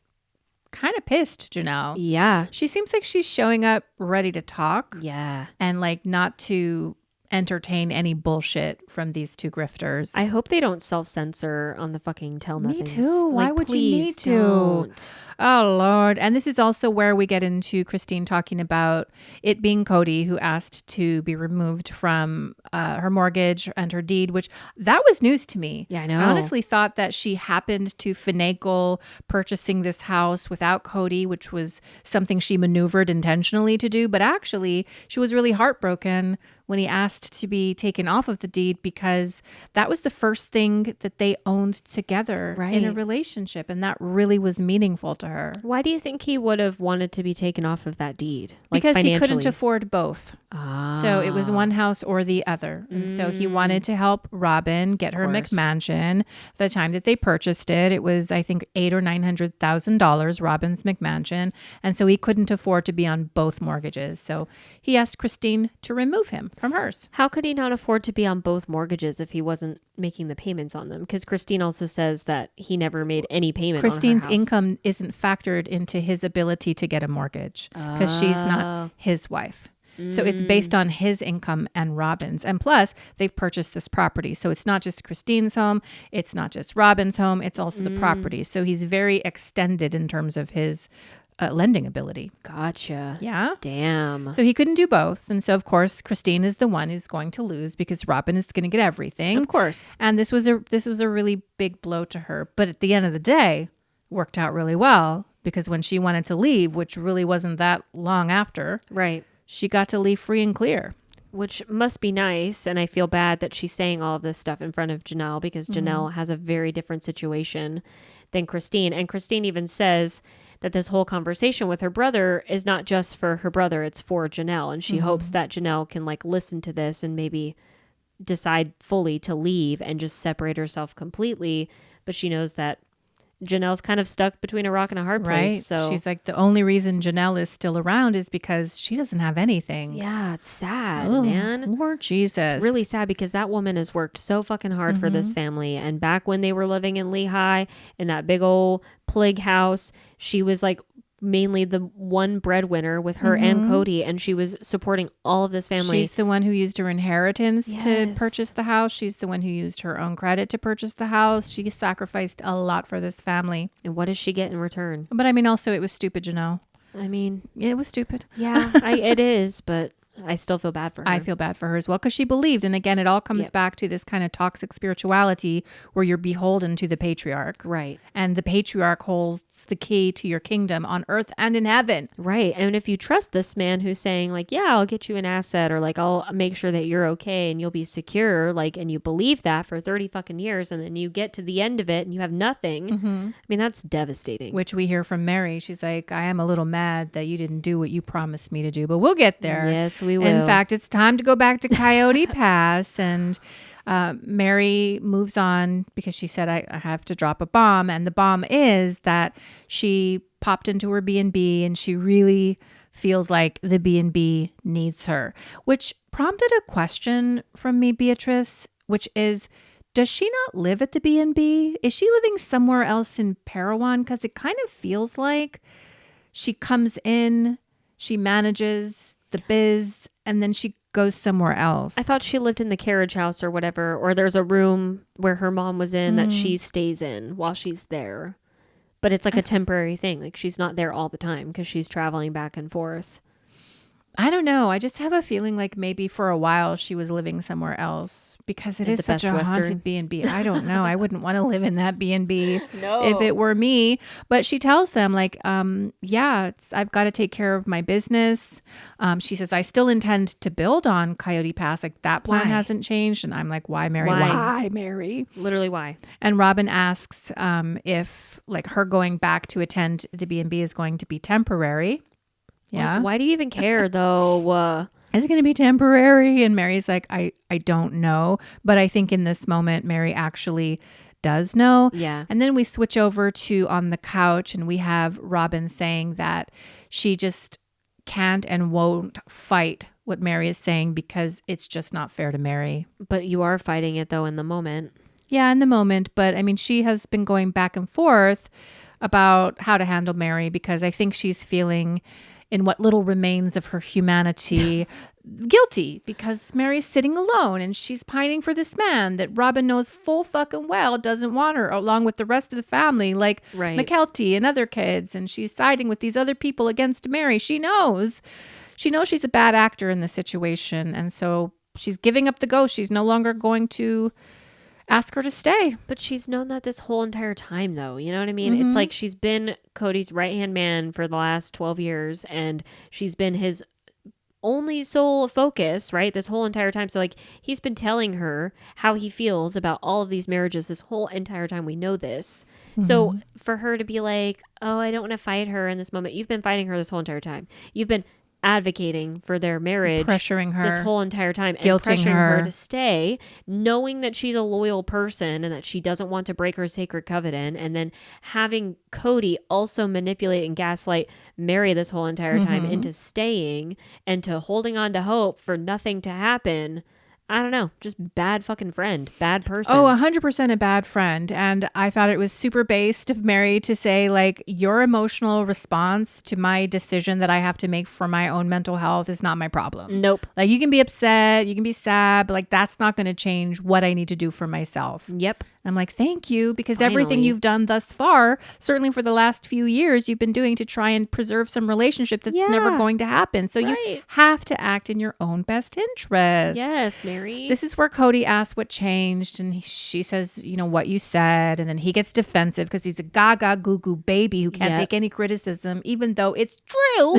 kind of pissed, Janelle. Yeah. She seems like she's showing up ready to talk. Yeah. And like not to entertain any bullshit from these two grifters. I hope they don't self-censor on the fucking tell nothings. Me too. Why would you need to? Don't. Oh, Lord. And this is also where we get into Christine talking about it being Kody who asked to be removed from her mortgage and her deed, which that was news to me. Yeah, I know. I honestly thought that she happened to finagle purchasing this house without Kody, which was something she maneuvered intentionally to do. But actually, she was really heartbroken when he asked to be taken off of the deed because that was the first thing that they owned together in a relationship. And that really was meaningful to her. Why do you think he would have wanted to be taken off of that deed? Because he couldn't afford both. So it was one house or the other. And so he wanted to help Robyn get her McMansion. The time that they purchased it, it was, I think, $800,000 or $900,000, Robyn's McMansion. And so he couldn't afford to be on both mortgages. So he asked Christine to remove him from hers. How could he not afford to be on both mortgages if he wasn't making the payments on them? Because Christine also says that he never made any payment Christine's on her house. income isn't factored into his ability to get a mortgage because she's not his wife. So it's based on his income and Robyn's. And plus, they've purchased this property. So it's not just Christine's home. It's not just Robyn's home. It's also the property. So he's very extended in terms of his lending ability. Gotcha. Yeah. Damn. So he couldn't do both. And so, of course, Christine is the one who's going to lose because Robyn is going to get everything. Of course. And this was a really big blow to her. But at the end of the day, worked out really well because when she wanted to leave, which really wasn't that long after. Right. She got to leave free and clear. Which must be nice. And I feel bad that she's saying all of this stuff in front of Janelle because Janelle has a very different situation than Christine. And Christine even says that this whole conversation with her brother is not just for her brother, it's for Janelle. And she hopes that Janelle can like listen to this and maybe decide fully to leave and just separate herself completely. But she knows that Janelle's kind of stuck between a rock and a hard place. Right. So she's like, the only reason Janelle is still around is because she doesn't have anything. yeah, it's sad, Oh, man. Lord Jesus. It's really sad because that woman has worked so fucking hard for this family. And back when they were living in Lehigh in that big old plague house, she was like mainly the one breadwinner with her and Kody, and she was supporting all of this family. She's the one who used her inheritance to Yes. purchase the house. She's the one who used her own credit to purchase the house. She sacrificed a lot for this family. And what does she get in return? But I mean, also, it was stupid, Janelle. I mean, It was stupid. yeah, it is, but I still feel bad for her. I feel bad for her as well because she believed. And again, it all comes back to this kind of toxic spirituality where you're beholden to the patriarch. Right. And the patriarch holds the key to your kingdom on earth and in heaven. Right. And if you trust this man who's saying like, yeah, I'll get you an asset or like, I'll make sure that you're okay and you'll be secure, like, and you believe that for 30 fucking years and then you get to the end of it and you have nothing. I mean, that's devastating. Which we hear from Meri. She's like, I am a little mad that you didn't do what you promised me to do, but we'll get there. Yes, we will. In fact, it's time to go back to Coyote Pass. And Meri moves on because she said, I have to drop a bomb. And the bomb is that she popped into her B&B and she really feels like the B&B needs her, which prompted a question from me, Beatrice, which is, does she not live at the B&B? Is she living somewhere else in Parowan? Because it kind of feels like she comes in, she manages the biz, and then she goes somewhere else. I thought she lived in the carriage house or whatever, or there's a room where her mom was in that she stays in while she's there. But it's like a temporary thing. Like she's not there all the time because she's traveling back and forth. I don't know. I just have a feeling like maybe for a while she was living somewhere else because it is such a haunted B&B. I don't know. I wouldn't want to live in that B&B if it were me. But she tells them like, I've got to take care of my business. She says, I still intend to build on Coyote Pass. Like that plan hasn't changed. And I'm like, why, Meri? Why, Meri? Literally, why? And Robyn asks if like her going back to attend the B&B is going to be temporary. Yeah. Like, why do you even care though? Is it going to be temporary? And Meri's like, I don't know. But I think in this moment, Meri actually does know. Yeah. And then we switch over to on the couch and we have Robyn saying that she just can't and won't fight what Meri is saying because it's just not fair to Meri. But you are fighting it though in the moment. Yeah, in the moment. But I mean, she has been going back and forth about how to handle Meri because I think she's feeling in what little remains of her humanity, guilty because Meri's sitting alone and she's pining for this man that Robyn knows full fucking well doesn't want her along with the rest of the family, like McKelty and other kids. And she's siding with these other people against Meri. She knows she's a bad actor in this situation. And so she's giving up the ghost. She's no longer going to ask her to stay. But she's known that this whole entire time though. You know what I mean? It's like she's been Kody's right-hand man for the last 12 years and she's been his only sole focus, right? This whole entire time. So like he's been telling her how he feels about all of these marriages this whole entire time. We know this. So for her to be like, oh, I don't want to fight her in this moment. You've been fighting her this whole entire time. You've been advocating for their marriage, pressuring her this whole entire time, and guilting pressuring her her to stay, knowing that she's a loyal person and that she doesn't want to break her sacred covenant, and then having Kody also manipulate and gaslight Meri this whole entire time into staying and to holding on to hope for nothing to happen. I don't know, just bad fucking friend, bad person. Oh, 100% a bad friend. And I thought it was super based of Meri to say, like, your emotional response to my decision that I have to make for my own mental health is not my problem. Nope. Like, you can be upset, you can be sad, but like, that's not going to change what I need to do for myself. Yep. I'm like, thank you, because Finally. everything you've done thus far, certainly for the last few years, you've been doing to try and preserve some relationship that's never going to happen. So you have to act in your own best interest. Yes, Meri. This is where Kody asks what changed, and she says, you know, what you said, and then he gets defensive because he's a gaga goo-goo baby who can't take any criticism, even though it's true,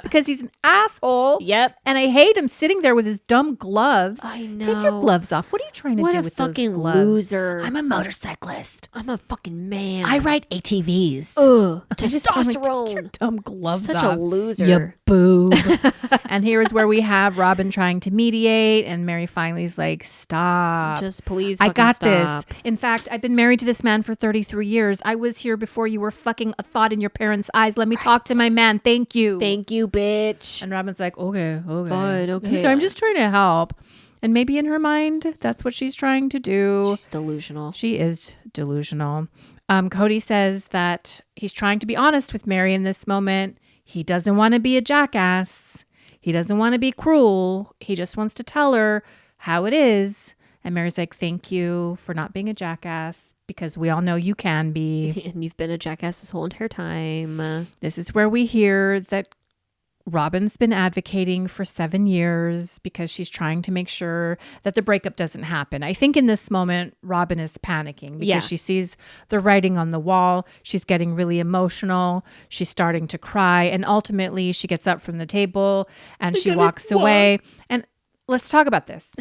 because he's an asshole. Yep. And I hate him sitting there with his dumb gloves. I know. Take your gloves off. What are you trying to do with those gloves? What a fucking loser. I'm a motorcyclist. I'm a fucking man. I ride ATVs. Ugh. Testosterone. Take your dumb gloves Such off. a loser. You boob. And here is where we have Robyn trying to mediate, and Meri finally is like, stop. Just please I got stop. this. In fact, I've been married to this man for 33 years. I was here before you were fucking a thought in your parents' eyes. Let me talk to my man. Thank you. Thank you, bitch. And Robyn's like, okay. Fine, okay. So I'm just trying to help. And maybe in her mind, that's what she's trying to do. She's delusional. She is delusional. Kody says that he's trying to be honest with Meri in this moment. He doesn't want to be a jackass. He doesn't want to be cruel. He just wants to tell her how it is. And Meri's like, thank you for not being a jackass, because we all know you can be. And you've been a jackass this whole entire time. This is where we hear that Robyn's been advocating for 7 years because she's trying to make sure that the breakup doesn't happen. I think in this moment, Robyn is panicking because she sees the writing on the wall. She's getting really emotional. She's starting to cry. And ultimately, she gets up from the table and she walks away. And let's talk about this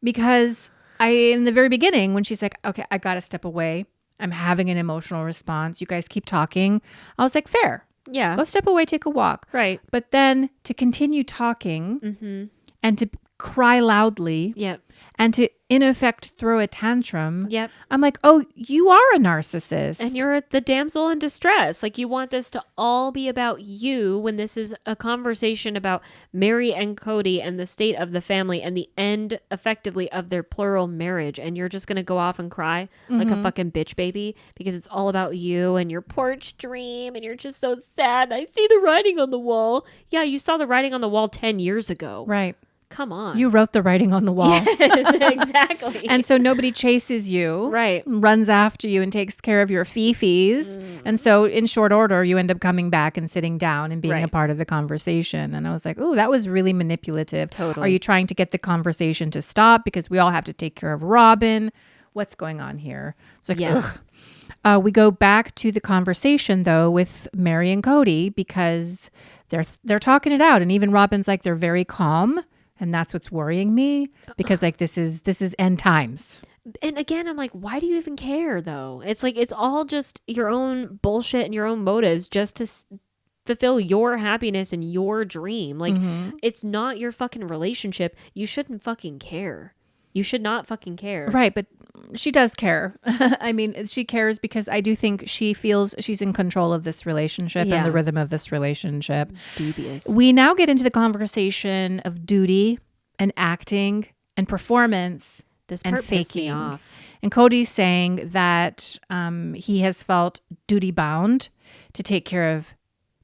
because in the very beginning, when she's like, okay, I got to step away. I'm having an emotional response. You guys keep talking. I was like, fair. Yeah. Go step away, take a walk. Right. But then to continue talking and to cry loudly and to, in effect, throw a tantrum. Yep. I'm like, oh, you are a narcissist. And you're the damsel in distress. Like, you want this to all be about you when this is a conversation about Meri and Kody and the state of the family and the end, effectively, of their plural marriage. And you're just going to go off and cry like a fucking bitch baby because it's all about you and your porch dream and you're just so sad. I see the writing on the wall. Yeah, you saw the writing on the wall 10 years ago. Right. Come on. You wrote the writing on the wall. Yes, exactly. And so nobody chases you. Right. Runs after you and takes care of your fifis. And so in short order, you end up coming back and sitting down and being a part of the conversation. And I was like, oh, that was really manipulative. Totally. Are you trying to get the conversation to stop because we all have to take care of Robyn? What's going on here? It's like, ugh. We go back to the conversation, though, with Meri and Kody because they're talking it out. And even Robyn's like, they're very calm. And that's what's worrying me because like this is end times. And again, I'm like, why do you even care though? It's like, it's all just your own bullshit and your own motives just to fulfill your happiness and your dream. Like it's not your fucking relationship. You shouldn't fucking care. You should not fucking care. Right. But she does care. I mean, she cares because I do think she feels she's in control of this relationship and the rhythm of this relationship. Dubious. We now get into the conversation of duty and acting and performance and faking. And Kody's saying that he has felt duty bound to take care of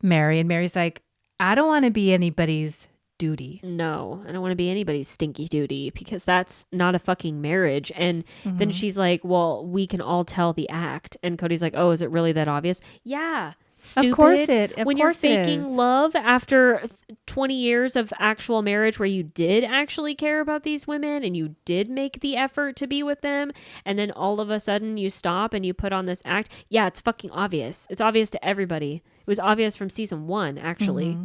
Meri. And Mary's like, I don't want to be anybody's duty. No, I don't want to be anybody's stinky duty because that's not a fucking marriage. And then she's like, well, we can all tell the act. And Kody's like, oh, is it really that obvious? Yeah. Stupid. Of course it. When you're faking love after 20 years of actual marriage where you did actually care about these women and you did make the effort to be with them, and then all of a sudden you stop and you put on this act. Yeah, it's fucking obvious. It's obvious to everybody. It was obvious from season 1, actually.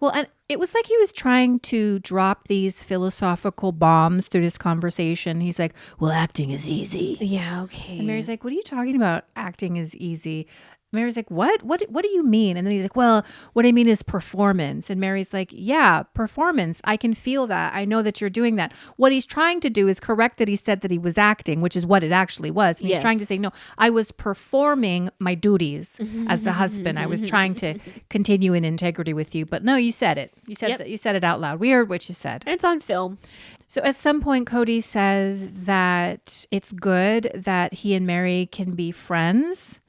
Well, and it was like he was trying to drop these philosophical bombs through this conversation. He's like, well, acting is easy. Yeah, okay. And Mary's like, what are you talking about? Acting is easy. Mary's like, what do you mean? And then he's like, well, what I mean is performance. And Mary's like, yeah, performance. I can feel that. I know that you're doing that. What he's trying to do is correct that he said that he was acting, which is what it actually was. And he's trying to say, no, I was performing my duties as a husband. I was trying to continue in integrity with you. But no, you said it. You said that. You said it out loud. We heard what you said. And it's on film. So at some point, Kody says that it's good that he and Meri can be friends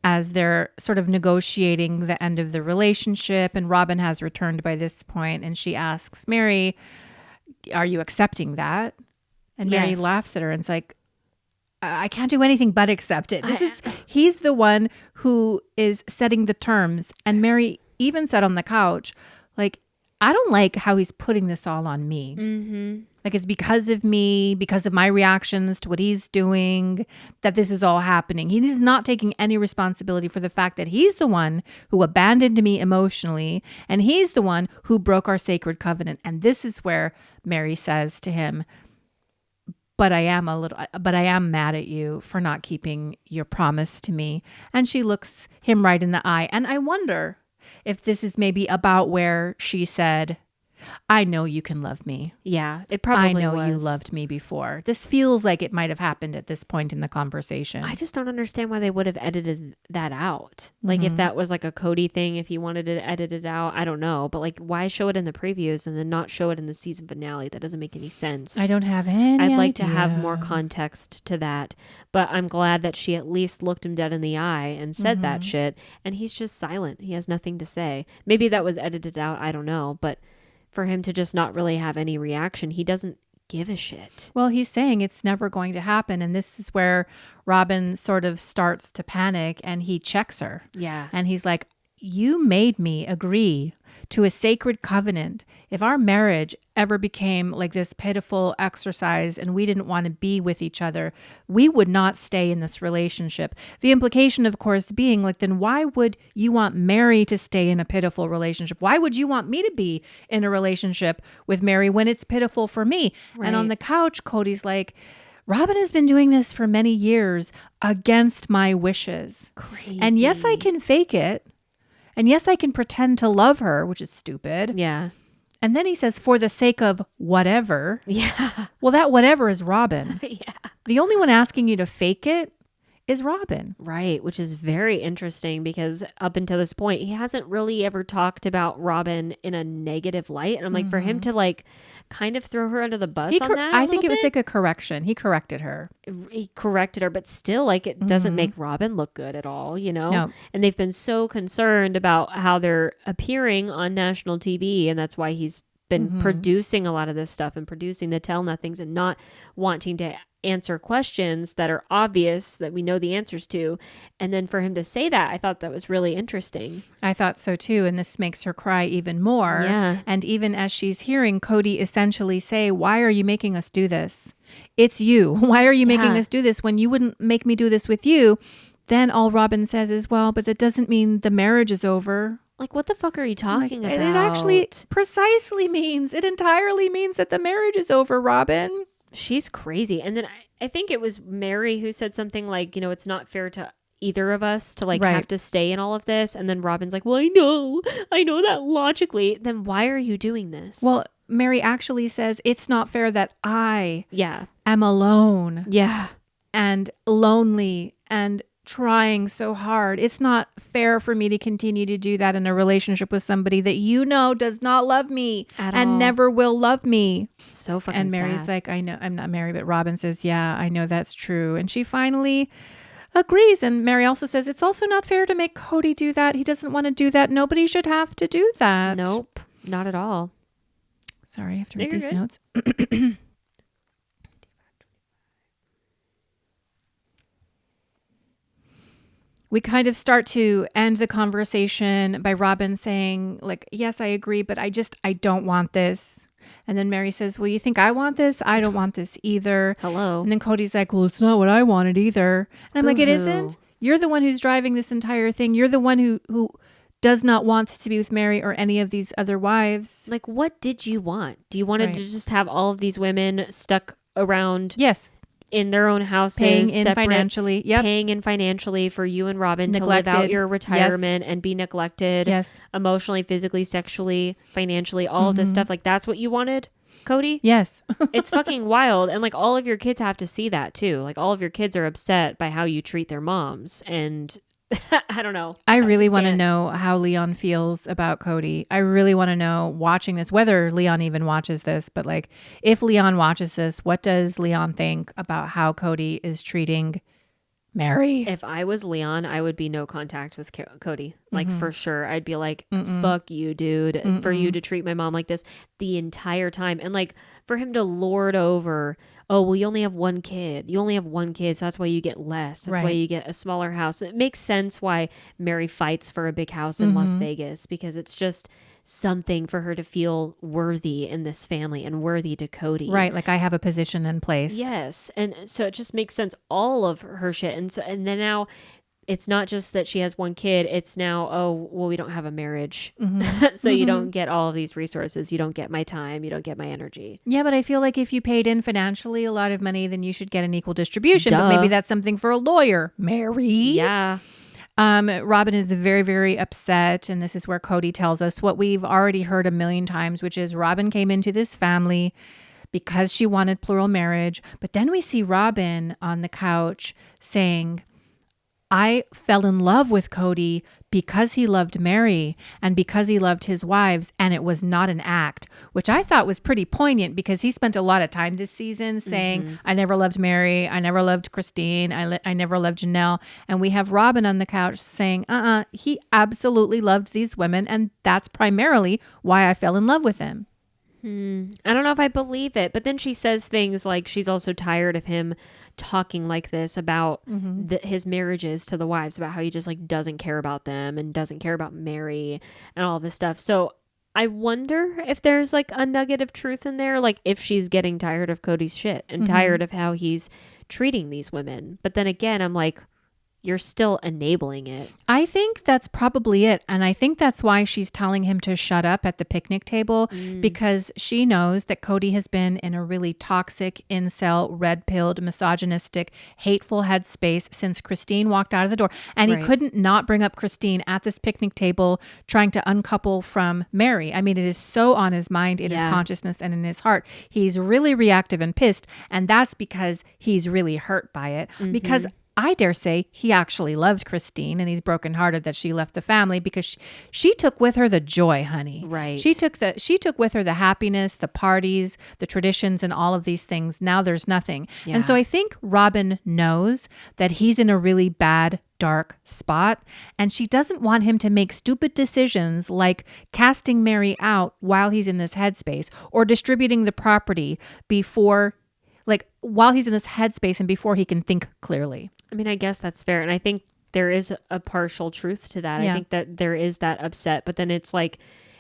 as they're sort of negotiating the end of the relationship. And Robyn has returned by this point, and she asks Meri, are you accepting that? And Meri laughs at her and is like, I can't do anything but accept it. He's the one who is setting the terms. And Meri even said on the couch, like, I don't like how he's putting this all on me. Mm-hmm. Like, it's because of me, because of my reactions to what he's doing, that this is all happening. He's not taking any responsibility for the fact that he's the one who abandoned me emotionally, and he's the one who broke our sacred covenant. And this is where Meri says to him, but I am mad at you for not keeping your promise to me. And she looks him right in the eye. And I wonder if this is maybe about where she said, I know you can love me. Yeah, it probably was. I know you loved me before. This feels like it might have happened at this point in the conversation. I just don't understand why they would have edited that out. Like, if that was like a Kody thing, if he wanted to edit it out, I don't know. But like, why show it in the previews and then not show it in the season finale? That doesn't make any sense. I don't have any I'd like idea. to have more context to that. But I'm glad that she at least looked him dead in the eye and said that shit. And he's just silent. He has nothing to say. Maybe that was edited out. I don't know. But for him to just not really have any reaction, he doesn't give a shit. Well, he's saying it's never going to happen. And this is where Robyn sort of starts to panic, and he checks her. Yeah. And he's like, you made me agree to a sacred covenant. If our marriage ever became like this pitiful exercise and we didn't want to be with each other, we would not stay in this relationship. The implication, of course, being like, then why would you want Meri to stay in a pitiful relationship? Why would you want me to be in a relationship with Meri when it's pitiful for me? Right. And on the couch, Kody's like, Robyn has been doing this for many years against my wishes. Crazy. And yes, I can fake it. And yes, I can pretend to love her, which is stupid. Yeah. And then he says, for the sake of whatever. Yeah. Well, that whatever is Robyn. Yeah. The only one asking you to fake it is Robyn. Right. Which is very interesting because up until this point, he hasn't really ever talked about Robyn in a negative light. And I'm like, for him to like kind of throw her under the bus on that. I think it was like a correction. He corrected her. He corrected her, but still, like, it doesn't make Robyn look good at all, you know? No. And they've been so concerned about how they're appearing on national TV. And that's why he's been producing a lot of this stuff and producing the tell nothings and not wanting to answer questions that are obvious that we know the answers to. And then for him to say that, I thought that was really interesting. I thought so too. And this makes her cry even more. Yeah. And even as she's hearing Kody essentially say, why are you making us do this? It's you. Why are you making us do this when you wouldn't make me do this with you? Then all Robyn says is, well, but that doesn't mean the marriage is over. Like, what the fuck are you talking about? It actually precisely means, it entirely means that the marriage is over, Robyn. She's crazy. And then I think it was Meri who said something like, you know, it's not fair to either of us to like have to stay in all of this. And then Robyn's like, well, I know that logically. Then why are you doing this? Well, Meri actually says it's not fair that I am alone. Yeah. And lonely and trying so hard. It's not fair for me to continue to do that in a relationship with somebody that you know does not love me and never will love me. So fucking And Mary's sad. like, I know, I'm not Meri, but Robyn says, yeah, I know that's true. And she finally agrees. And Meri also says, it's also not fair to make Kody do that. He doesn't want to do that. Nobody should have to do that. Nope, not at all. Sorry, I have to read these notes. We kind of start to end the conversation by Robyn saying, like, yes, I agree, but I don't want this. And then Meri says, well, you think I want this? I don't want this either. Hello. And then Kody's like, well, it's not what I wanted either. And I'm like, it isn't. You're the one who's driving this entire thing. You're the one who does not want to be with Meri or any of these other wives. Like, what did you want? Do you want to just have all of these women stuck around? Yes. in their own houses, paying in separate, financially. Paying in financially for you and Robyn to live out your retirement and be neglected. Yes. Emotionally, physically, sexually, financially, all of this stuff. Like, that's what you wanted, Kody? Yes. It's fucking wild. And like, all of your kids have to see that too. Like, all of your kids are upset by how you treat their moms. And I don't know. I really want to know how Leon feels about Kody. I really want to know, watching this, whether Leon even watches this, but like, if Leon watches this, what does Leon think about how Kody is treating Meri? If I was Leon, I would be no contact with Kody. Like, for sure. I'd be like, fuck you, dude, for you to treat my mom like this the entire time. And like, for him to lord over, oh, well, you only have one kid. You only have one kid, so that's why you get less. That's why you get a smaller house. It makes sense why Meri fights for a big house in Las Vegas, because it's just something for her to feel worthy in this family and worthy to Kody. Right, like I have a position in place. Yes, and so it just makes sense, all of her shit. And then now it's not just that she has one kid, it's now, oh, well, we don't have a marriage. So you don't get all of these resources. You don't get my time. You don't get my energy. Yeah, but I feel like if you paid in financially a lot of money, then you should get an equal distribution. Duh. But maybe that's something for a lawyer. Meri? Yeah. Robyn is very, very upset. And this is where Kody tells us what we've already heard a million times, which is Robyn came into this family because she wanted plural marriage. But then we see Robyn on the couch saying, I fell in love with Kody because he loved Meri and because he loved his wives, and it was not an act, which I thought was pretty poignant, because he spent a lot of time this season saying, I never loved Meri, I never loved Christine, I never loved Janelle. And we have Robyn on the couch saying, he absolutely loved these women, and that's primarily why I fell in love with him. I don't know if I believe it, but then she says things like she's also tired of him talking like this about his marriages to the wives, about how he just like doesn't care about them and doesn't care about Meri and all this stuff. So I wonder if there's like a nugget of truth in there, like if she's getting tired of Kody's shit and tired of how he's treating these women. But then again, I'm like, you're still enabling it. I think that's probably it. And I think that's why she's telling him to shut up at the picnic table, because she knows that Kody has been in a really toxic, incel, red-pilled, misogynistic, hateful headspace since Christine walked out of the door. And he couldn't not bring up Christine at this picnic table trying to uncouple from Meri. I mean, it is so on his mind, in his consciousness, and in his heart. He's really reactive and pissed. And that's because he's really hurt by it. Because I dare say he actually loved Christine, and he's brokenhearted that she left the family, because she took with her the joy, honey. Right. She took with her the happiness, the parties, the traditions, and all of these things. Now there's nothing. Yeah. And so I think Robyn knows that he's in a really bad, dark spot, and she doesn't want him to make stupid decisions like casting Meri out while he's in this headspace, or distributing the property while he's in this headspace and before he can think clearly. I mean, I guess that's fair. And I think there is a partial truth to that. I think that there is that upset, but then it's like,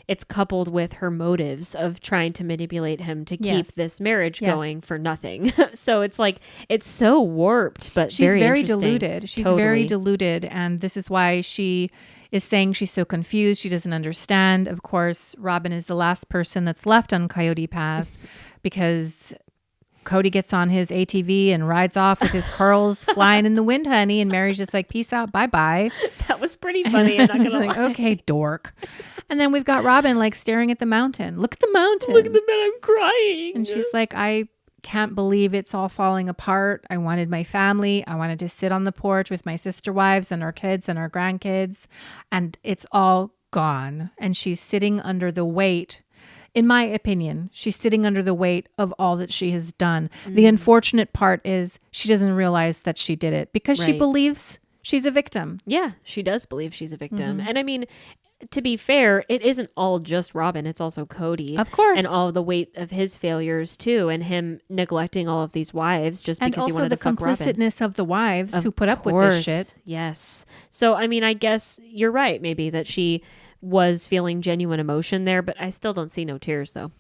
it's coupled with her motives of trying to manipulate him to keep this marriage going for nothing. So it's like, it's so warped, but she's very interesting. deluded. She's very deluded. And this is why she is saying she's so confused. She doesn't understand. Of course, Robyn is the last person that's left on Coyote Pass, because Kody gets on his ATV and rides off with his curls flying in the wind, honey. And Meri's just like, peace out, bye-bye. That was pretty funny. I'm not gonna like, lie. okay, dork. And then we've got Robyn like staring at the mountain. Look at the mountain. Look at the man, I'm crying. And she's like, I can't believe it's all falling apart. I wanted my family. I wanted to sit on the porch with my sister wives and our kids and our grandkids. And it's all gone. And she's sitting under the weight. In my opinion, she's sitting under the weight of all that she has done. The unfortunate part is she doesn't realize that she did it, because she believes she's a victim. Yeah, she does believe she's a victim. And I mean, to be fair, it isn't all just Robyn. It's also Kody. Of course. And all the weight of his failures too, and him neglecting all of these wives just because he wanted to fuck Robyn. And also the complicitness of the wives who put up with this shit. Yes. So, I mean, I guess you're right, maybe, that she was feeling genuine emotion there, but I still don't see no tears though.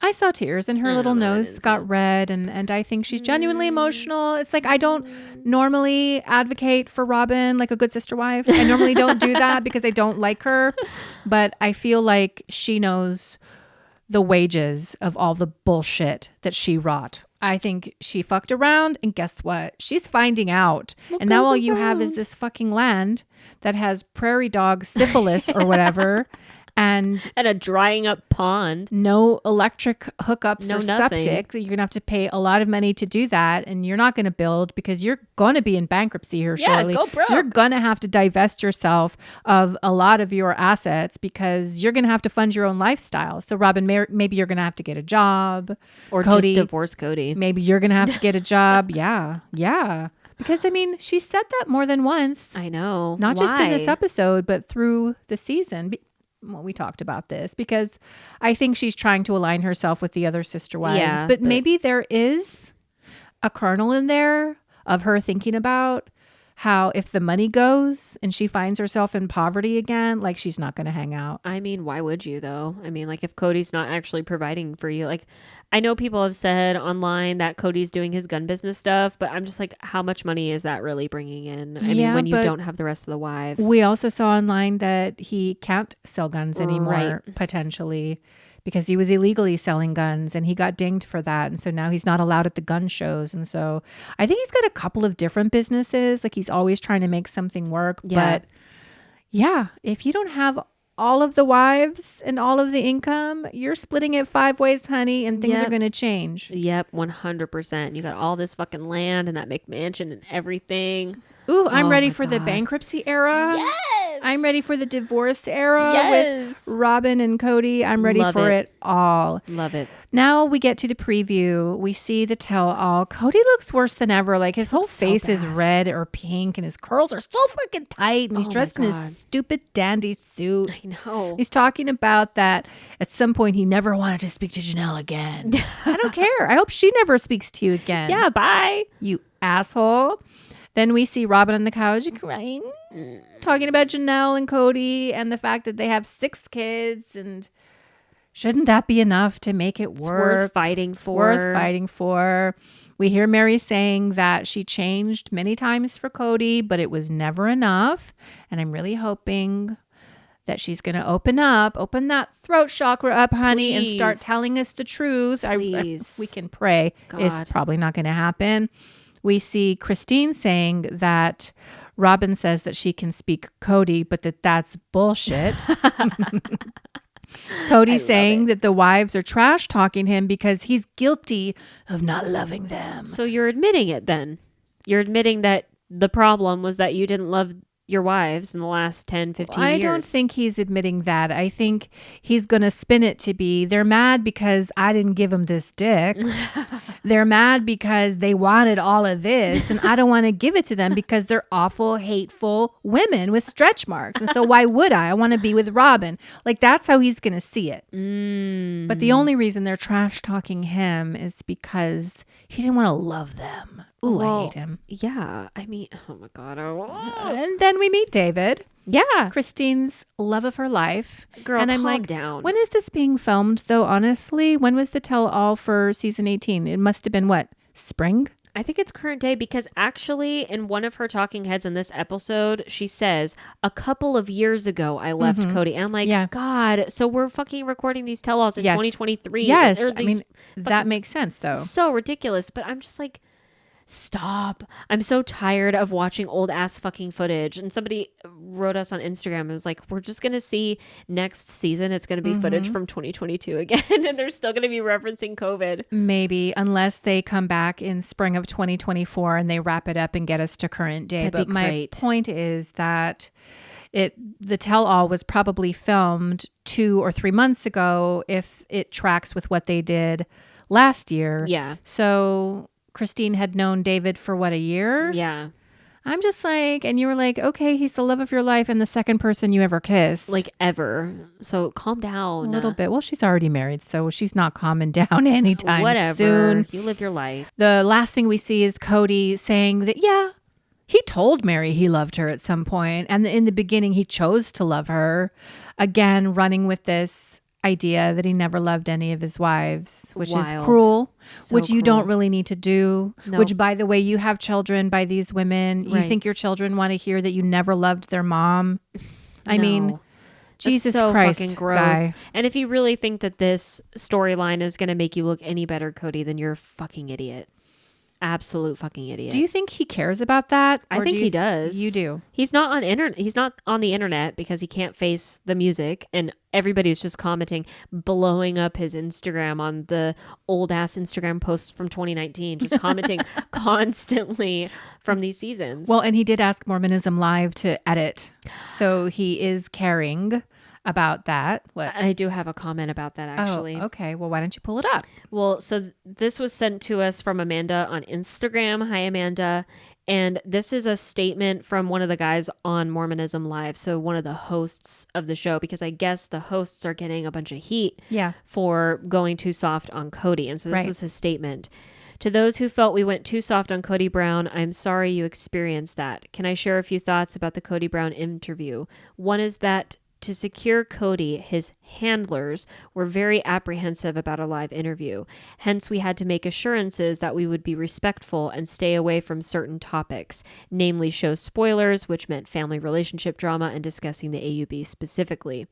I saw tears, and her little nose got red, and I think she's genuinely emotional. It's like, I don't normally advocate for Robyn like a good sister wife. I normally don't do that because I don't like her, but I feel like she knows the wages of all the bullshit that she wrought. I think she fucked around, and guess what? She's finding out. And now all you have is this fucking land that has prairie dog syphilis or whatever. And a drying up pond. No electric hookups No or nothing. septic. You're going to have to pay a lot of money to do that. And you're not going to build because you're going to be in bankruptcy here shortly. Go broke. You're going to have to divest yourself of a lot of your assets because you're going to have to fund your own lifestyle. So Robyn, maybe you're going to have to get a job. Or Kody, just divorce Kody. Maybe you're going to have to get a job. Yeah. Because, I mean, she said that more than once. I know. Not just in this Why? episode, but through the season. Well, we talked about this because I think she's trying to align herself with the other sister wives. Yeah, but maybe there is a kernel in there of her thinking about how if the money goes and she finds herself in poverty again, like she's not going to hang out. I mean, why would you though? I mean, like if Cody's not actually providing for you, like I know people have said online that Cody's doing his gun business stuff, but I'm just like, how much money is that really bringing in? I mean, when you don't have the rest of the wives. We also saw online that he can't sell guns anymore, potentially, because he was illegally selling guns and he got dinged for that. And so now he's not allowed at the gun shows. And so I think he's got a couple of different businesses. Like he's always trying to make something work. Yeah. But yeah, if you don't have all of the wives and all of the income, you're splitting it 5 ways, honey, and things are going to change. Yep, 100%. You got all this fucking land and that McMansion and everything. Ooh, I'm ready for the bankruptcy era. Yes. I'm ready for the divorce era Yes. with Robyn and Kody. I'm ready for it all. Love it. Now we get to the preview. We see the tell-all. Cody looks worse than ever. Like his whole face is red or pink and his curls are so fucking tight and he's dressed in his stupid dandy suit. I know. He's talking about that at some point he never wanted to speak to Janelle again. I don't care. I hope she never speaks to you again. Yeah, bye. You asshole. Then we see Robyn on the couch crying, talking about Janelle and Kody and the fact that they have 6 kids. And shouldn't that be enough to make it work? It's worth fighting for. Worth fighting for. We hear Meri saying that she changed many times for Kody, but it was never enough. And I'm really hoping that she's going to open that throat chakra up, honey, and start telling us the truth. We can pray. It's probably not going to happen. We see Christine saying that Robyn says that she can speak Kody, but that's bullshit. Cody's saying that the wives are trash talking him because he's guilty of not loving them. So you're admitting it then. You're admitting that the problem was that you didn't love your wives in the last 10, 15 years. I don't think he's admitting that. I think he's going to spin it to be, they're mad because I didn't give them this dick. They're mad because they wanted all of this and I don't want to give it to them because they're awful, hateful women with stretch marks. And so why would I? I want to be with Robyn. Like that's how he's going to see it. But the only reason they're trash talking him is because he didn't want to love them. Ooh, I hate him. Yeah. I mean, oh my God. And then we meet David. Yeah. Christine's love of her life. Girl, and I'm calm like, down. When is this being filmed, though, honestly? When was the tell-all for season 18? It must have been, what, spring? I think it's current day because actually in one of her talking heads in this episode, she says, a couple of years ago, I left Kody. And I'm like, God, so we're fucking recording these tell-alls in 2023. Yes. I mean, that makes sense, though. So ridiculous. But I'm just like, stop. I'm so tired of watching old ass fucking footage. And somebody wrote us on Instagram and was like, we're just going to see next season. It's going to be footage from 2022 again. And they're still going to be referencing COVID. Maybe, unless they come back in spring of 2024 and they wrap it up and get us to current day. That'd be my point is that the tell-all was probably filmed 2 or 3 months ago if it tracks with what they did last year. Yeah. So Christine had known David for what, a year? Yeah. I'm just like, and you were like, okay, he's the love of your life and the second person you ever kissed. Like ever. So calm down. A little bit. Well, she's already married, so she's not calming down anytime Whatever. soon. You live your life. The last thing we see is Kody saying that, yeah, he told Meri he loved her at some point. And in the beginning, he chose to love her. Again, running with this idea that he never loved any of his wives, which is cruel, which you don't really need to do, which, by the way, you have children by these women. You think your children want to hear that you never loved their mom? I mean, Jesus so Christ, fucking gross. guy. And if you really think that this storyline is going to make you look any better, Kody, then you're a fucking idiot. Absolute fucking idiot. Do you think he cares about that? I think he does. You do. He's not on the internet because he can't face the music, and everybody's just commenting, blowing up his Instagram on the old ass Instagram posts from 2019, just commenting constantly from these seasons. Well, and he did ask Mormonism Live to edit. So he is caring about that. What? I do have a comment about that, actually. Oh, okay. Well, why don't you pull it up? Well, so this was sent to us from Amanda on Instagram. Hi, Amanda. And this is a statement from one of the guys on Mormonism Live. So one of the hosts of the show, because I guess the hosts are getting a bunch of heat for going too soft on Kody. And so this was his statement. To those who felt we went too soft on Kody Brown, I'm sorry you experienced that. Can I share a few thoughts about the Kody Brown interview? One is that to secure Kody, his handlers were very apprehensive about a live interview. Hence, we had to make assurances that we would be respectful and stay away from certain topics, namely show spoilers, which meant family relationship drama and discussing the AUB specifically.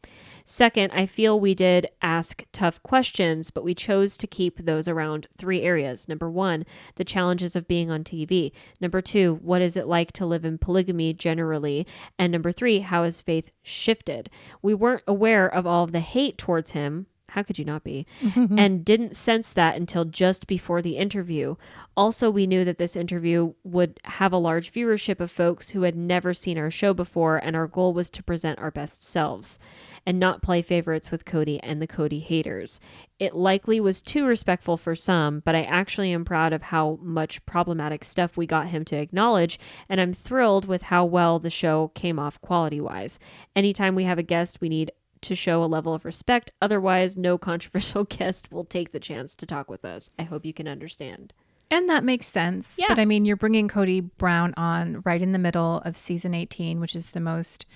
Second, I feel we did ask tough questions, but we chose to keep those around 3 areas. Number 1, the challenges of being on TV. Number 2, what is it like to live in polygamy generally? And number 3, how has faith shifted? We weren't aware of all of the hate towards him. How could you not be? And didn't sense that until just before the interview. Also, we knew that this interview would have a large viewership of folks who had never seen our show before, and our goal was to present our best selves and not play favorites with Kody and the Kody haters. It likely was too respectful for some, but I actually am proud of how much problematic stuff we got him to acknowledge, and I'm thrilled with how well the show came off quality-wise. Anytime we have a guest, we need to show a level of respect. Otherwise, no controversial guest will take the chance to talk with us. I hope you can understand. And that makes sense. Yeah. But I mean, you're bringing Kody Brown on right in the middle of season 18, which is the most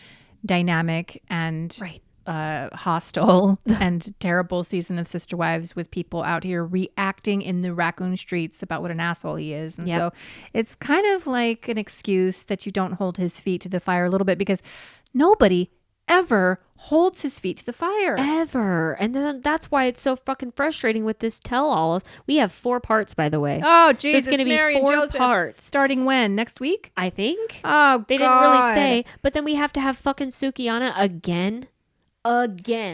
dynamic and hostile and terrible season of Sister Wives, with people out here reacting in the Raccoon streets about what an asshole he is. And so it's kind of like an excuse that you don't hold his feet to the fire a little bit, because nobody ever holds his feet to the fire. Ever. And then that's why it's so fucking frustrating with this tell-all. We have 4 parts, by the way. Oh, Jesus. So it's going to be Mary 4 and Joseph. parts. Starting when? Next week? I think. Oh, They didn't really say. But then we have to have fucking SUKYANA again.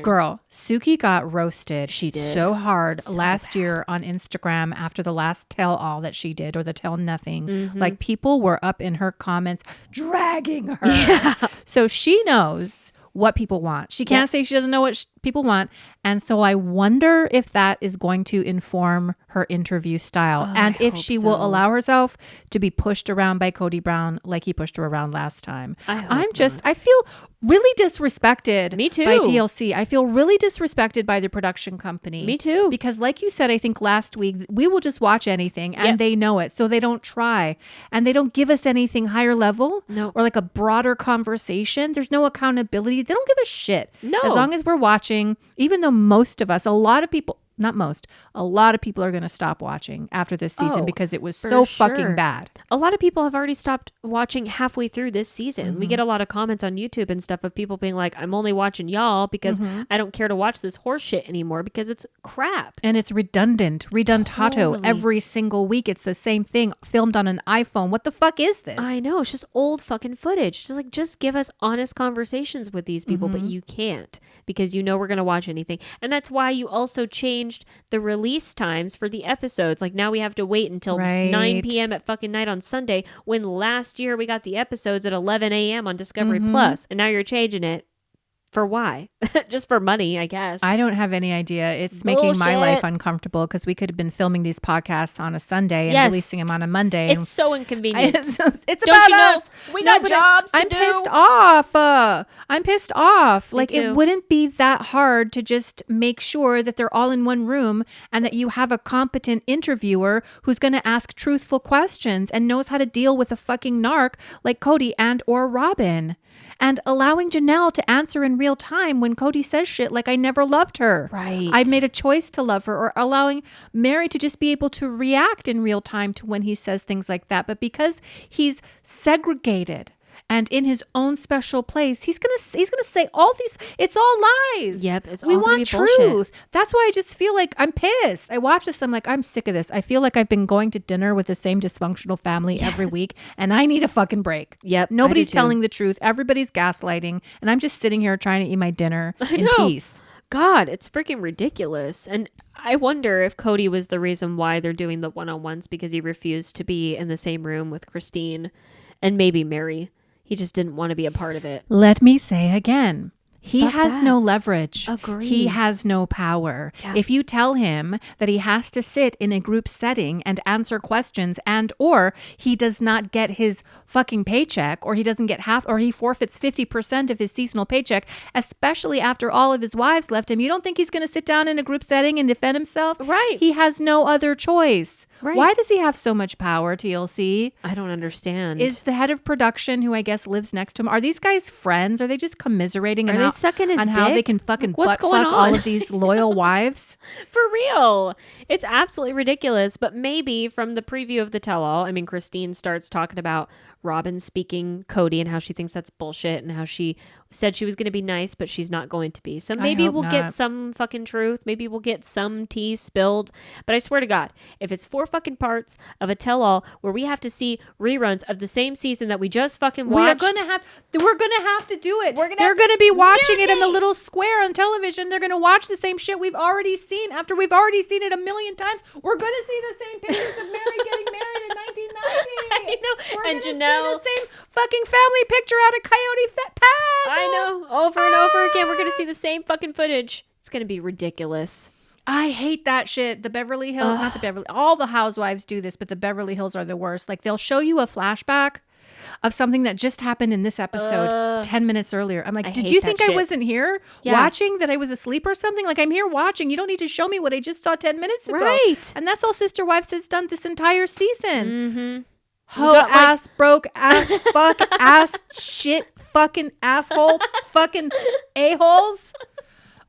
Girl, Suki got roasted. She did. So hard last year on Instagram after the last tell all that she did, or the tell nothing. Like, people were up in her comments dragging her. Yeah. So she knows what people want. She can't say she doesn't know what people want. And so I wonder if that is going to inform her interview style, and if she will allow herself to be pushed around by Kody Brown like he pushed her around last time. I feel really disrespected. Me too. By TLC. I feel really disrespected by the production company. Me too. Because like you said, I think last week, we will just watch anything, and they know it. So they don't try, and they don't give us anything higher level or like a broader conversation. There's no accountability. They don't give a shit. No. As long as we're watching, even though most of us, a lot of people are going to stop watching after this season because it was so fucking bad. A lot of people have already stopped watching halfway through this season. We get a lot of comments on YouTube and stuff of people being like, I'm only watching y'all because I don't care to watch this horse shit anymore because it's crap. And it's redundato. Every single week. It's the same thing filmed on an iPhone. What the fuck is this? I know. It's just old fucking footage. Just give us honest conversations with these people, but you can't, because you know we're going to watch anything. And that's why you also changed the release times for the episodes. Like, now we have to wait until 9 p.m. at fucking night on Sunday, when last year we got the episodes at 11 a.m. on Discovery Plus, and now you're changing it. For why? Just for money, I guess. I don't have any idea. It's making my life uncomfortable, because we could have been filming these podcasts on a Sunday and releasing them on a Monday. It's so inconvenient. It's don't about you know? us. We got jobs to do. I'm pissed off. I'm pissed off. Like, too. it wouldn't be that hard to just make sure that they're all in one room, and that you have a competent interviewer who's going to ask truthful questions and knows how to deal with a fucking narc like Kody and or Robyn. And allowing Janelle to answer in real time when Kody says shit like, I never loved her. Right. I made a choice to love her. Or allowing Meri to just be able to react in real time to when he says things like that. But because he's segregated and in his own special place, he's gonna say all these. It's all lies. Yep, it's we all want truth. bullshit. That's why I just feel like I'm pissed. I watch this. I'm like, I'm sick of this. I feel like I've been going to dinner with the same dysfunctional family every week, and I need a fucking break. Yep, Nobody's telling the truth. Everybody's gaslighting, and I'm just sitting here trying to eat my dinner in peace. God, it's freaking ridiculous. And I wonder if Kody was the reason why they're doing the one-on-ones, because he refused to be in the same room with Christine and maybe Meri. He just didn't want to be a part of it. Let me say again. He Fuck has that. no leverage. Agreed. He has no power. Yeah. If you tell him that he has to sit in a group setting and answer questions, and or he does not get his fucking paycheck, or he doesn't get half, or he forfeits 50% of his seasonal paycheck, especially after all of his wives left him, you don't think he's going to sit down in a group setting and defend himself? Right. He has no other choice. Right. Why does he have so much power, TLC? I don't understand. Is the head of production, who I guess lives next to him, are these guys friends? Are they just commiserating Are they sucking his on how dick? they can fucking What's butt going fuck on? all of these loyal wives? For real. It's absolutely ridiculous. But maybe from the preview of the tell-all, I mean, Christine starts talking about Robyn speaking Kody and how she thinks that's bullshit, and how she said she was going to be nice, but she's not going to be. So maybe we'll get some fucking truth. Maybe we'll get some tea spilled. But I swear to God, if it's 4 fucking parts of a tell-all where we have to see reruns of the same season that we just fucking watched, We're gonna have to do it. We're gonna They're have gonna to- be watching it in the Yay! little square on television. They're gonna watch the same shit we've already seen after we've already seen it a million times. We're gonna see the same pictures of Meri getting married in 1990. I know. We're And gonna Janelle, see the same fucking family picture out of Coyote Pass. I know, over and over again, we're going to see the same fucking footage. It's going to be ridiculous. I hate that shit. The Beverly Hills, not the Beverly, all the housewives do this, but the Beverly Hills are the worst. Like, they'll show you a flashback of something that just happened in this episode 10 minutes earlier. I'm like, did you think I wasn't here watching, that I was asleep or something? Like, I'm here watching. You don't need to show me what I just saw 10 minutes ago. Right. And that's all Sister Wives has done this entire season. Mm-hmm. Hoe, ass, broke, ass, fuck, ass, shit, fucking asshole, fucking a-holes.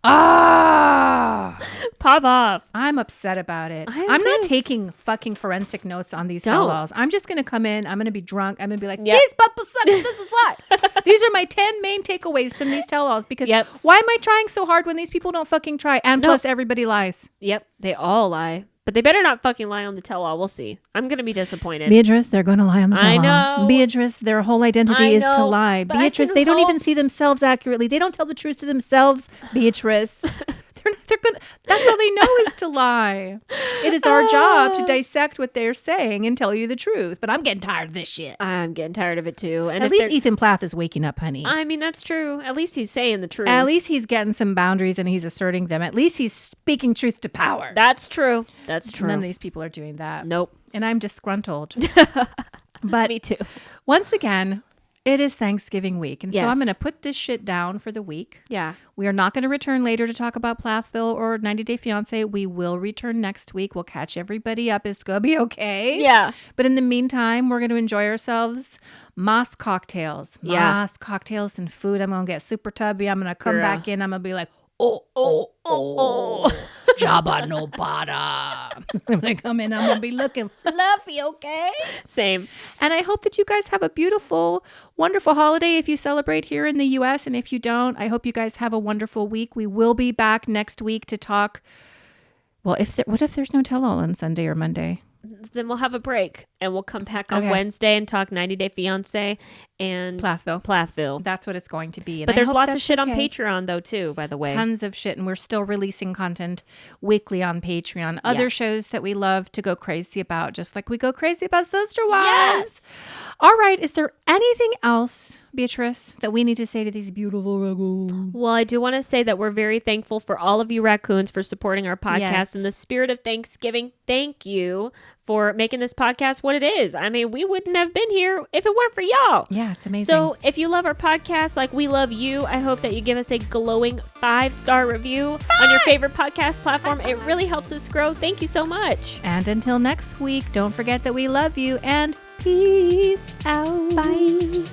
Ah, Pop off. I'm upset about it. I'm not too. taking fucking forensic notes on these Don't. tell-alls. I'm just going to come in. I'm going to be drunk. I'm going to be like, these people suck. This is why. These are my 10 main takeaways from these tell-alls, because why am I trying so hard when these people don't fucking try? And plus everybody lies. Yep. They all lie. But they better not fucking lie on the tell-all. We'll see. I'm going to be disappointed. Beatrice, they're going to lie on the tell-all. I know. Beatrice, their whole identity is to lie. Beatrice, they don't even see themselves accurately. They don't tell the truth to themselves, Beatrice. They're good. That's all they know is to lie. It is our job to dissect what they're saying and tell you the truth. But I'm getting tired of this shit. I'm getting tired of it too. And at least Ethan Plath is waking up, honey. I mean, that's true. At least he's saying the truth. At least he's getting some boundaries and he's asserting them. At least he's speaking truth to power. That's true. That's true. None of these people are doing that. Nope. And I'm disgruntled. But me too. Once again, it is Thanksgiving week. And so Yes. I'm going to put this shit down for the week. Yeah. We are not going to return later to talk about Plathville or 90 Day Fiancé. We will return next week. We'll catch everybody up. It's going to be okay. Yeah. But in the meantime, we're going to enjoy ourselves. Moss cocktails. Moss cocktails and food. I'm going to get super tubby. I'm going to come back in. I'm going to be like, Jabba no bada. I'm going to come in. I'm going to be looking fluffy, okay? Same. And I hope that you guys have a beautiful, wonderful holiday if you celebrate here in the U.S. And if you don't, I hope you guys have a wonderful week. We will be back next week to talk. Well, what if there's no tell-all on Sunday or Monday? Then we'll have a break and we'll come back on Wednesday and talk 90 Day Fiancé and Plathville. That's what it's going to be. And but there's lots of shit on Patreon though too, by the way. Tons of shit. And we're still releasing content weekly on Patreon. Other shows that we love to go crazy about, just like we go crazy about Sister Wives. Yes. All right. Is there anything else, Beatrice, that we need to say to these beautiful raccoons? Well, I do want to say that we're very thankful for all of you raccoons for supporting our podcast in the spirit of Thanksgiving. Thank you for making this podcast what it is. I mean, we wouldn't have been here if it weren't for y'all. Yeah, it's amazing. So if you love our podcast like we love you, I hope that you give us a glowing 5-star review on your favorite podcast platform. It really helps us grow. Thank you so much. And until next week, don't forget that we love you and peace out. Bye.